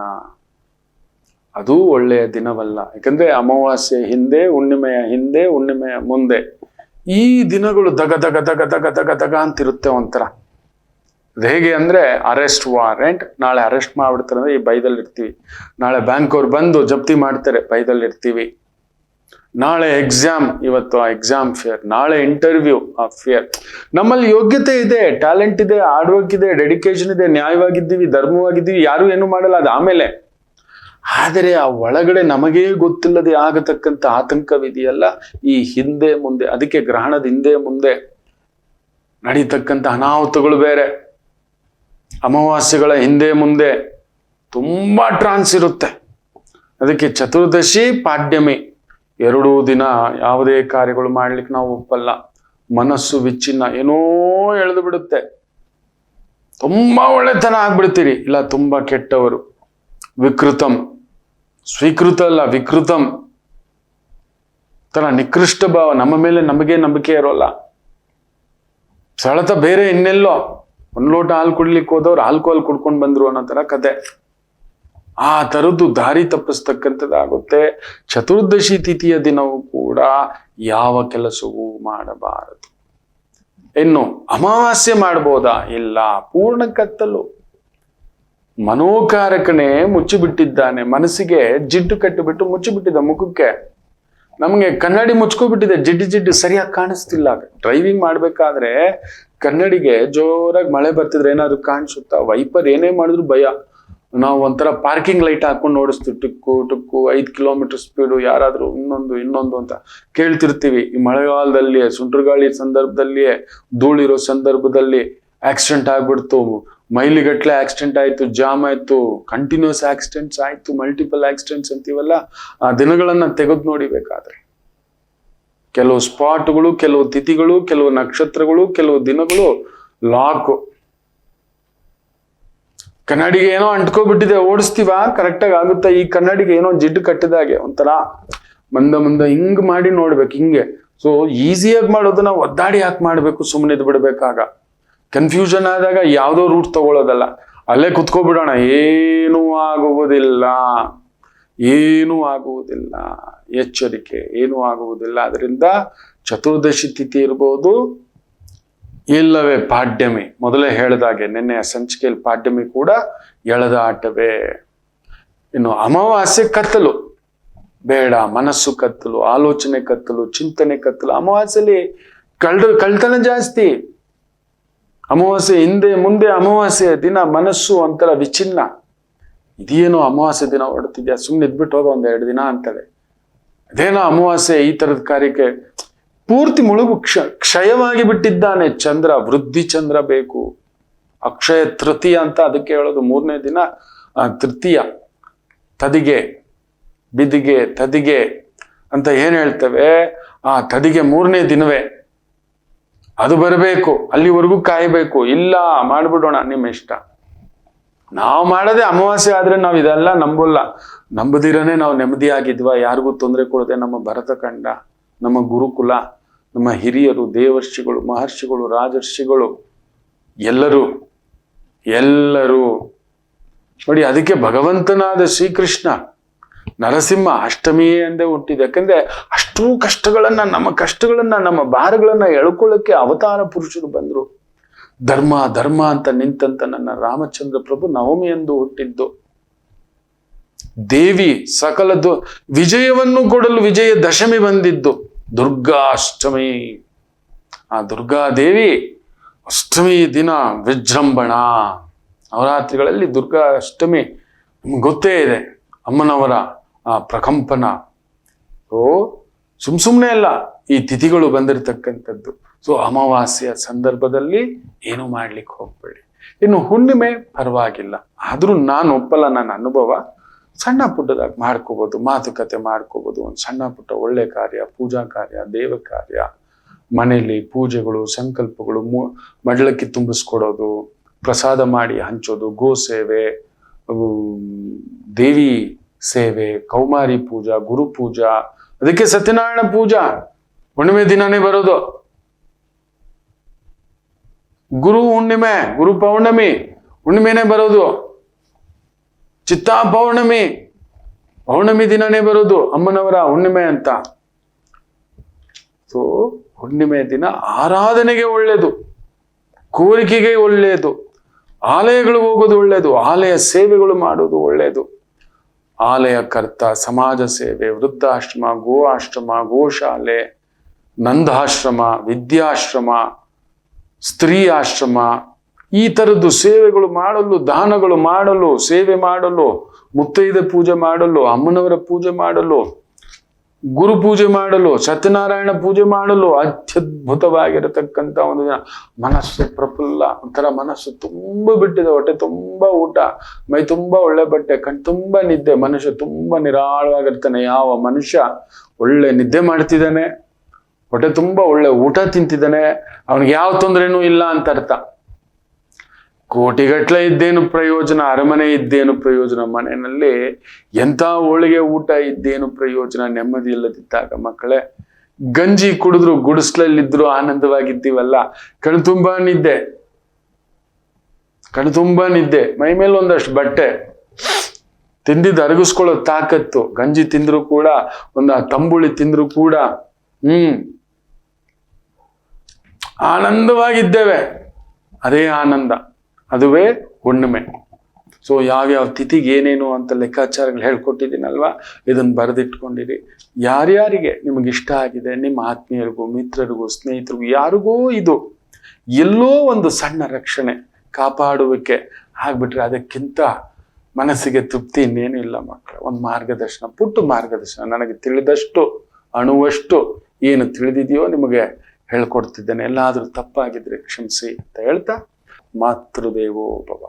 ಅದು ಒಳ್ಳೆಯ ದಿನವಲ್ಲ. ಯಾಕಂದ್ರೆ ಅಮಾವಾಸ್ಯೆ ಹಿಂದೆ, ಹುಣ್ಣಿಮೆಯ ಹಿಂದೆ, ಹುಣ್ಣಿಮೆಯ ಮುಂದೆ ಈ ದಿನಗಳು ದಗ ದಗ ದಗ ದಗ ದಗ ದಗ ಅಂತಿರುತ್ತೆ ಒಂಥರ. ಹೇಗೆ ಅಂದ್ರೆ ಅರೆಸ್ಟ್ ವಾರೆಂಟ್, ನಾಳೆ ಅರೆಸ್ಟ್ ಮಾಡ್ಬಿಡ್ತಾರೆ ಅಂದ್ರೆ ಈ ಭಯದಲ್ಲಿ ಇರ್ತೀವಿ. ನಾಳೆ ಬ್ಯಾಂಕ್ ಅವ್ರು ಬಂದು ಜಪ್ತಿ ಮಾಡ್ತಾರೆ, ಭಯದಲ್ಲಿ ಇರ್ತೀವಿ. ನಾಳೆ ಎಕ್ಸಾಮ್, ಇವತ್ತು ಆ ಎಕ್ಸಾಮ್ ಫಿಯರ್, ನಾಳೆ ಇಂಟರ್ವ್ಯೂ ಆ ಫಿಯರ್. ನಮ್ಮಲ್ಲಿ ಯೋಗ್ಯತೆ ಇದೆ, ಟ್ಯಾಲೆಂಟ್ ಇದೆ, ಹಾರ್ಡ್ ವರ್ಕ್ ಇದೆ, ಡೆಡಿಕೇಶನ್ ಇದೆ, ನ್ಯಾಯವಾಗಿದ್ದೀವಿ, ಧರ್ಮವಾಗಿದ್ದೀವಿ, ಯಾರು ಏನು ಮಾಡಲ್ಲ, ಅದು ಆಮೇಲೆ. ಆದರೆ ಆ ಒಳಗಡೆ ನಮಗೇ ಗೊತ್ತಿಲ್ಲದೆ ಆಗತಕ್ಕಂಥ ಆತಂಕವಿದೆಯಲ್ಲ, ಈ ಹಿಂದೆ ಮುಂದೆ, ಅದಕ್ಕೆ ಗ್ರಹಣದ ಹಿಂದೆ ಮುಂದೆ ನಡೀತಕ್ಕಂಥ ಅನಾಹುತಗಳು ಬೇರೆ, ಅಮಾವಾಸ್ಯೆಗಳ ಹಿಂದೆ ಮುಂದೆ ತುಂಬಾ ಟ್ರಾನ್ಸ್ ಇರುತ್ತೆ. ಅದಕ್ಕೆ ಚತುರ್ದಶಿ ಪಾಡ್ಯಮಿ 2 ದಿನ ಯಾವುದೇ ಕಾರ್ಯಗಳು ಮಾಡ್ಲಿಕ್ಕೆ ನಾವು ಒಪ್ಪಲ್ಲ. ಮನಸ್ಸು ವಿಚ್ಛಿನ್ನ, ಏನೋ ಎಳೆದು ಬಿಡುತ್ತೆ, ತುಂಬಾ ಒಳ್ಳೆತನ ಆಗ್ಬಿಡ್ತೀರಿ, ಇಲ್ಲ ತುಂಬಾ ಕೆಟ್ಟವರು. ವಿಕೃತಂ, ಸ್ವೀಕೃತ ಅಲ್ಲ ವಿಕೃತಂ ತರ ನಿಕೃಷ್ಟ ಭಾವ, ನಮ್ಮ ಮೇಲೆ ನಮಗೆ ನಂಬಿಕೆ ಇರೋಲ್ಲ. ಸೆಳೆತ ಬೇರೆ ಇನ್ನೆಲ್ಲೋ. ಒಂದ್ ಲೋಟ ಹಾಲು ಕುಡ್ಲಿಕ್ಕೆ ಹೋದವ್ರು ಆಲ್ಕೋಹಾಲ್ ಕುಡ್ಕೊಂಡು ಬಂದ್ರು ಅನ್ನೋ ತರ ಕತೆ. ಆ ತರದ್ದು ದಾರಿ ತಪ್ಪಿಸ್ತಕ್ಕಂಥದ್ದಾಗುತ್ತೆ. ಚತುರ್ದಶಿ ತಿಥಿಯ ದಿನವೂ ಕೂಡ ಯಾವ ಕೆಲಸವೂ ಮಾಡಬಾರದು. ಇನ್ನು ಅಮಾವಾಸ್ಯೆ ಮಾಡ್ಬೋದಾ? ಇಲ್ಲ, ಪೂರ್ಣ ಕತ್ತಲು. ಮನೋಕಾರಕನೇ ಮುಚ್ಚಿಬಿಟ್ಟಿದ್ದಾನೆ, ಮನಸ್ಸಿಗೆ ಜಿಡ್ಡು ಕಟ್ಟಿಬಿಟ್ಟು ಮುಚ್ಚಿಬಿಟ್ಟಿದ್ದ ಮುಖಕ್ಕೆ. ನಮ್ಗೆ ಕನ್ನಡಿ ಮುಚ್ಕೋಬಿಟ್ಟಿದೆ, ಜಿಡ್ಡು ಸರಿಯಾಗಿ ಕಾಣಿಸ್ತಿಲ್ಲ. ಡ್ರೈವಿಂಗ್ ಮಾಡ್ಬೇಕಾದ್ರೆ ಕನ್ನಡಿಗೆ ಜೋರಾಗಿ ಮಳೆ ಬರ್ತಿದ್ರೆ ಏನಾದ್ರು ಕಾಣಿಸುತ್ತಾ? ವೈಪರ್ ಏನೇ ಮಾಡಿದ್ರು ಭಯ. ನಾವು ಒಂಥರ ಪಾರ್ಕಿಂಗ್ ಲೈಟ್ ಹಾಕೊಂಡು ಓಡಿಸ್ತೀವಿ, ಟುಕ್ಕು 5 ಕಿಲೋಮೀಟರ್ ಸ್ಪೀಡು. ಯಾರಾದ್ರೂ ಇನ್ನೊಂದು ಅಂತ ಕೇಳ್ತಿರ್ತೀವಿ. ಈ ಮಳೆಗಾಲದಲ್ಲಿ, ಸುಂಟರಗಾಳಿ ಸಂದರ್ಭದಲ್ಲಿ, ಧೂಳಿರೋ ಸಂದರ್ಭದಲ್ಲಿ ಆಕ್ಸಿಡೆಂಟ್ ಆಗ್ಬಿಡ್ತು, ಮೈಲಿಗಟ್ಲೆ ಆಕ್ಸಿಡೆಂಟ್ ಆಯ್ತು, ಜಾಮ್ ಆಯ್ತು, ಕಂಟಿನ್ಯೂಸ್ ಆಕ್ಸಿಡೆಂಟ್ಸ್ ಆಯ್ತು, ಮಲ್ಟಿಪಲ್ ಆಕ್ಸಿಡೆಂಟ್ಸ್ ಅಂತೀವಲ್ಲ, ಆ ದಿನಗಳನ್ನ ತೆಗೆದು ನೋಡಿಬೇಕಾದ್ರೆ ಕೆಲವು ಸ್ಪಾಟ್ಗಳು, ಕೆಲವು ತಿಥಿಗಳು, ಕೆಲವು ನಕ್ಷತ್ರಗಳು, ಕೆಲವು ದಿನಗಳು ಲಾಕು. ಕನ್ನಡಿಗೆ ಏನೋ ಅಂಟ್ಕೋಬಿಟ್ಟಿದೆ, ಓಡಿಸ್ತೀವ ಕರೆಕ್ಟಾಗಿ ಆಗುತ್ತಾ? ಈ ಕನ್ನಡಿಗೆ ಏನೋ ಜಿಡ್ಡು ಕಟ್ಟಿದಾಗೆ ಒಂಥರ ಮಂದ ಹಿಂಗ್ ಮಾಡಿ ನೋಡ್ಬೇಕು, ಹಿಂಗೆ. ಸೊ ಈಸಿಯಾಗಿ ಮಾಡೋದನ್ನ ಒದ್ದಾಡಿ ಹಾಕಿ ಮಾಡ್ಬೇಕು, ಸುಮ್ಮನೆ ಇದ್ ಬಿಡ್ಬೇಕಾಗ. ಕನ್ಫ್ಯೂಷನ್ ಆದಾಗ ಯಾವ್ದೋ ರೂಟ್ ತಗೊಳ್ಳೋದಲ್ಲ, ಅಲ್ಲೇ ಕುತ್ಕೋಬಿಡೋಣ, ಏನೂ ಆಗುವುದಿಲ್ಲ, ಎಚ್ಚರಿಕೆ, ಏನೂ ಆಗುವುದಿಲ್ಲ. ಅದರಿಂದ ಚತುರ್ದಶಿ ತಿಥಿ ಇರ್ಬೋದು, ಇಲ್ಲವೇ ಪಾಡ್ಯಮಿ. ಮೊದಲೇ ಹೇಳಿದಾಗೆ ನಿನ್ನೆಯ ಸಂಚಿಕೆಯಲ್ಲಿ ಪಾಡ್ಯಮಿ ಕೂಡ ಎಳೆದಾಟವೇ. ಇನ್ನು ಅಮಾವಾಸ್ಯೆ ಕತ್ತಲು ಬೇಡ, ಮನಸ್ಸು ಕತ್ತಲು, ಆಲೋಚನೆ ಕತ್ತಲು, ಚಿಂತನೆ ಕತ್ತಲು. ಅಮಾವಾಸ್ಯೆಯಲ್ಲಿ ಕಳ್ತನ ಜಾಸ್ತಿ. ಅಮಾವಾಸ್ಯೆ ಹಿಂದೆ ಮುಂದೆ, ಅಮಾವಾಸ್ಯೆ ದಿನ ಮನಸ್ಸು ಒಂಥರ ವಿಚ್ಛಿನ್ನ. ಇದೇನೋ ಅಮಾವಾಸ್ಯೆ ದಿನ ಹೊಡ್ತಿದ್ಯಾ, ಸುಮ್ಮನೆ ಇದ್ಬಿಟ್ಟು ಹೋಗ 1-2 ದಿನ ಅಂತದೆ. ಅದೇನೋ ಅಮಾವಾಸ್ಯೆ ಈ ತರದ ಕಾರ್ಯಕ್ಕೆ ಪೂರ್ತಿ ಮುಳುಗು ಕ್ಷಯವಾಗಿ ಬಿಟ್ಟಿದ್ದಾನೆ ಚಂದ್ರ. ವೃದ್ಧಿ ಚಂದ್ರ ಬೇಕು. ಅಕ್ಷಯ ತೃತೀಯ ಅಂತ ಅದಕ್ಕೆ ಹೇಳೋದು. 3ನೇ ದಿನ ತೃತೀಯ, ತದಿಗೆ, ಬಿದಿಗೆ, ತದಿಗೆ ಅಂತ ಏನ್ ಹೇಳ್ತೇವೆ, ಆ ತದಿಗೆ 3ನೇ ದಿನವೇ ಅದು ಬರಬೇಕು. ಅಲ್ಲಿವರೆಗೂ ಕಾಯಬೇಕು. ಇಲ್ಲ ಮಾಡ್ಬಿಡೋಣ, ನಿಮ್ಮ ಇಷ್ಟ. ನಾವು ಮಾಡೋದೇ ಅಮಾವಾಸ್ಯೆ ಆದ್ರೆ ನಾವು ಇದೆಲ್ಲ ನಂಬದಿರನೇ ನಾವು ನೆಮ್ಮದಿಯಾಗಿದ್ವಾ? ಯಾರಿಗೂ ತೊಂದರೆ ಕೊಡದೆ ನಮ್ಮ ಭರತ ಖಂಡ, ನಮ್ಮ ಗುರುಕುಲ, ನಮ್ಮ ಹಿರಿಯರು, ದೇವರ್ಷಿಗಳು, ಮಹರ್ಷಿಗಳು, ರಾಜರ್ಷಿಗಳು ಎಲ್ಲರೂ ನೋಡಿ. ಅದಕ್ಕೆ ಭಗವಂತನಾದ ಶ್ರೀಕೃಷ್ಣ ನರಸಿಂಹ ಅಷ್ಟಮಿಯೇ ಎಂದೇ ಹುಟ್ಟಿದೆ. ಯಾಕಂದ್ರೆ ಅಷ್ಟೂ ಕಷ್ಟಗಳನ್ನ, ನಮ್ಮ ಭಾರಗಳನ್ನ ಎಳ್ಕೊಳ್ಳಕ್ಕೆ ಅವತಾರ ಪುರುಷರು ಬಂದ್ರು. ಧರ್ಮ ಅಂತ ನಿಂತಂತ ನನ್ನ ರಾಮಚಂದ್ರ ಪ್ರಭು ನವಮಿ ಎಂದು ಹುಟ್ಟಿದ್ದು. ದೇವಿ ಸಕಲ ವಿಜಯವನ್ನು ಕೊಡಲು ವಿಜಯ ದಶಮಿ ಬಂದಿದ್ದು ದುರ್ಗಾಷ್ಟಮಿ. ಆ ದುರ್ಗಾದೇವಿ ಅಷ್ಟಮಿ ದಿನ ವಿಜೃಂಭಣ. ನವರಾತ್ರಿಗಳಲ್ಲಿ ದುರ್ಗಾ ಅಷ್ಟಮಿ ನಮ್ಗೆ ಗೊತ್ತೇ ಇದೆ, ಅಮ್ಮನವರ ಆ ಪ್ರಕಂಪನ. ಸುಮ್ಮನೆ ಅಲ್ಲ ಈ ತಿಥಿಗಳು ಬಂದಿರತಕ್ಕಂಥದ್ದು. ಸೊ ಅಮಾವಾಸ್ಯೆಯ ಸಂದರ್ಭದಲ್ಲಿ ಏನು ಮಾಡ್ಲಿಕ್ಕೆ ಹೋಗ್ಬೇಡಿ. ಇನ್ನು ಹುಣ್ಣಿಮೆ ಪರವಾಗಿಲ್ಲ, ಆದ್ರೂ ನಾನು ಒಪ್ಪಲ್ಲ. ನನ್ನ ಅನುಭವ ಸಣ್ಣ ಪುಟ್ಟದಾಗಿ ಮಾಡ್ಕೋಬಹುದು, ಮಾತುಕತೆ ಮಾಡ್ಕೋಬಹುದು. ಒಂದು ಸಣ್ಣ ಪುಟ್ಟ ಒಳ್ಳೆ ಕಾರ್ಯ, ಪೂಜಾ ಕಾರ್ಯ, ದೇವ ಕಾರ್ಯ, ಮನೆಯಲ್ಲಿ ಪೂಜೆಗಳು, ಸಂಕಲ್ಪಗಳು, ಮಡ್ಲಕ್ಕಿ ತುಂಬಿಸ್ಕೊಡೋದು, ಪ್ರಸಾದ ಮಾಡಿ ಹಂಚೋದು, ಗೋ ಸೇವೆ, ದೇವಿ ಸೇವೆ, ಕೌಮಾರಿ ಪೂಜಾ, ಗುರು ಪೂಜಾ. ಅದಕ್ಕೆ ಸತ್ಯನಾರಾಯಣ ಪೂಜಾ ಹುಣ್ಣಿಮೆ ದಿನನೇ ಬರೋದು. ಗುರು ಹುಣ್ಣಿಮೆ, ಗುರು ಪೌರ್ಣಮಿ ಹುಣ್ಣಿಮೆನೇ ಬರೋದು. ಚಿತ್ತಾ ಪೌರ್ಣಮಿ ದಿನನೇ ಬರೋದು ಅಮ್ಮನವರ ಹುಣ್ಣಿಮೆ ಅಂತ. ಸೊ ಹುಣ್ಣಿಮೆ ದಿನ ಆರಾಧನೆಗೆ ಒಳ್ಳೆಯದು, ಕೋರಿಕೆಗೆ ಒಳ್ಳೆಯದು, ಆಲಯಗಳು ಹೋಗೋದು ಒಳ್ಳೆಯದು, ಆಲಯ ಸೇವೆಗಳು ಮಾಡೋದು ಒಳ್ಳೆಯದು. ಆಲಯ ಕರ್ತ, ಸಮಾಜ ಸೇವೆ, ವೃದ್ಧಾಶ್ರಮ, ಗೋ ಆಶ್ರಮ, ಗೋಶಾಲೆ, ನಂದಾಶ್ರಮ, ವಿದ್ಯಾಶ್ರಮ, ಸ್ತ್ರೀ ಆಶ್ರಮ, ಈ ತರದ್ದು ಸೇವೆಗಳು ಮಾಡಲು, ದಾನಗಳು ಮಾಡಲು, ಸೇವೆ ಮಾಡಲು, ಮುತ್ತೈದೆ ಪೂಜೆ ಮಾಡಲು, ಅಮ್ಮನವರ ಪೂಜೆ ಮಾಡಲು, ಗುರು ಪೂಜೆ ಮಾಡಲು, ಸತ್ಯನಾರಾಯಣ ಪೂಜೆ ಮಾಡಲು ಅತ್ಯದ್ಭುತವಾಗಿರತಕ್ಕಂಥ ಒಂದು ದಿನ. ಮನಸ್ಸು ಪ್ರಫುಲ್ಲ, ಒಂಥರ ಮನಸ್ಸು ತುಂಬ ಬಿಟ್ಟಿದೆ, ಹೊಟ್ಟೆ ತುಂಬ ಊಟ, ಮೈ ತುಂಬ ಒಳ್ಳೆ ಬಟ್ಟೆ, ಕಣ್ ತುಂಬ ನಿದ್ದೆ, ಮನುಷ್ಯ ತುಂಬ ನಿರಾಳವಾಗಿರ್ತಾನೆ. ಯಾವ ಮನುಷ್ಯ ಒಳ್ಳೆ ನಿದ್ದೆ ಮಾಡ್ತಿದ್ದಾನೆ, ಹೊಟ್ಟೆ ತುಂಬ ಒಳ್ಳೆ ಊಟ ತಿಂತಿದ್ದಾನೆ, ಅವನಿಗೆ ಯಾವ ತೊಂದರೆನೂ ಇಲ್ಲ ಅಂತ ಅರ್ಥ. ಕೋಟಿಗಟ್ಲೆ ಇದ್ದೇನು ಪ್ರಯೋಜನ, ಅರಮನೆ ಇದ್ದೇನು ಪ್ರಯೋಜನ, ಮನೆಯಲ್ಲಿ ಎಂಥ ಹೋಳಿಗೆ ಊಟ ಇದ್ದೇನು ಪ್ರಯೋಜನ, ನೆಮ್ಮದಿ ಇಲ್ಲದಿದ್ದಾಗ. ಮಕ್ಕಳೇ, ಗಂಜಿ ಕುಡಿದ್ರು, ಗುಡಿಸ್ಲಲ್ಲಿದ್ರು ಆನಂದವಾಗಿದ್ದೀವಲ್ಲ. ಕಣ್ತುಂಬಾ ನಿದ್ದೆ, ಕಣ್ತುಂಬಾ ನಿದ್ದೆ, ಮೈ ಮೇಲೆ ಒಂದಷ್ಟು ಬಟ್ಟೆ, ತಿಂದಿದ್ದು ಅರಗಿಸ್ಕೊಳ್ಳೋ ತಾಕತ್ತು. ಗಂಜಿ ತಿಂದ್ರು ಕೂಡ, ಒಂದು ತಂಬುಳಿ ತಿಂದ್ರು ಕೂಡ ಆನಂದವಾಗಿದ್ದೇವೆ. ಅದೇ ಆನಂದ, ಅದುವೇ ಹುಣ್ಣಿಮೆ. ಸೊ ಯಾವ್ಯಾವ ತಿಥಿಗೆ ಏನೇನು ಅಂತ ಲೆಕ್ಕಾಚಾರಗಳು ಹೇಳ್ಕೊಟ್ಟಿದ್ದೀನಲ್ವಾ, ಇದನ್ನು ಬರೆದಿಟ್ಕೊಂಡಿರಿ. ಯಾರ್ಯಾರಿಗೆ ನಿಮಗೆ ಇಷ್ಟ ಆಗಿದೆ, ನಿಮ್ಮ ಆತ್ಮೀಯರಿಗೂ, ಮಿತ್ರರಿಗೂ, ಸ್ನೇಹಿತರಿಗೂ, ಯಾರಿಗೂ ಇದು ಎಲ್ಲೋ ಒಂದು ಸಣ್ಣ ರಕ್ಷಣೆ, ಕಾಪಾಡುವಿಕೆ ಆಗ್ಬಿಟ್ರೆ ಅದಕ್ಕಿಂತ ಮನಸ್ಸಿಗೆ ತೃಪ್ತಿ ಇನ್ನೇನು ಇಲ್ಲ ಮಕ್ಕಳ. ಒಂದು ಮಾರ್ಗದರ್ಶನ, ಪುಟ್ಟ ಮಾರ್ಗದರ್ಶನ, ನನಗೆ ತಿಳಿದಷ್ಟು, ಅಣುವಷ್ಟು ಏನು ತಿಳಿದಿದೆಯೋ ನಿಮಗೆ ಹೇಳ್ಕೊಡ್ತಿದ್ದೇನೆ. ಎಲ್ಲಾದ್ರೂ ತಪ್ಪಾಗಿದ್ರೆ ಕ್ಷಮಿಸಿ ಅಂತ ಹೇಳ್ತಾ, ಮಾತೃದೇವೋ ಭವ.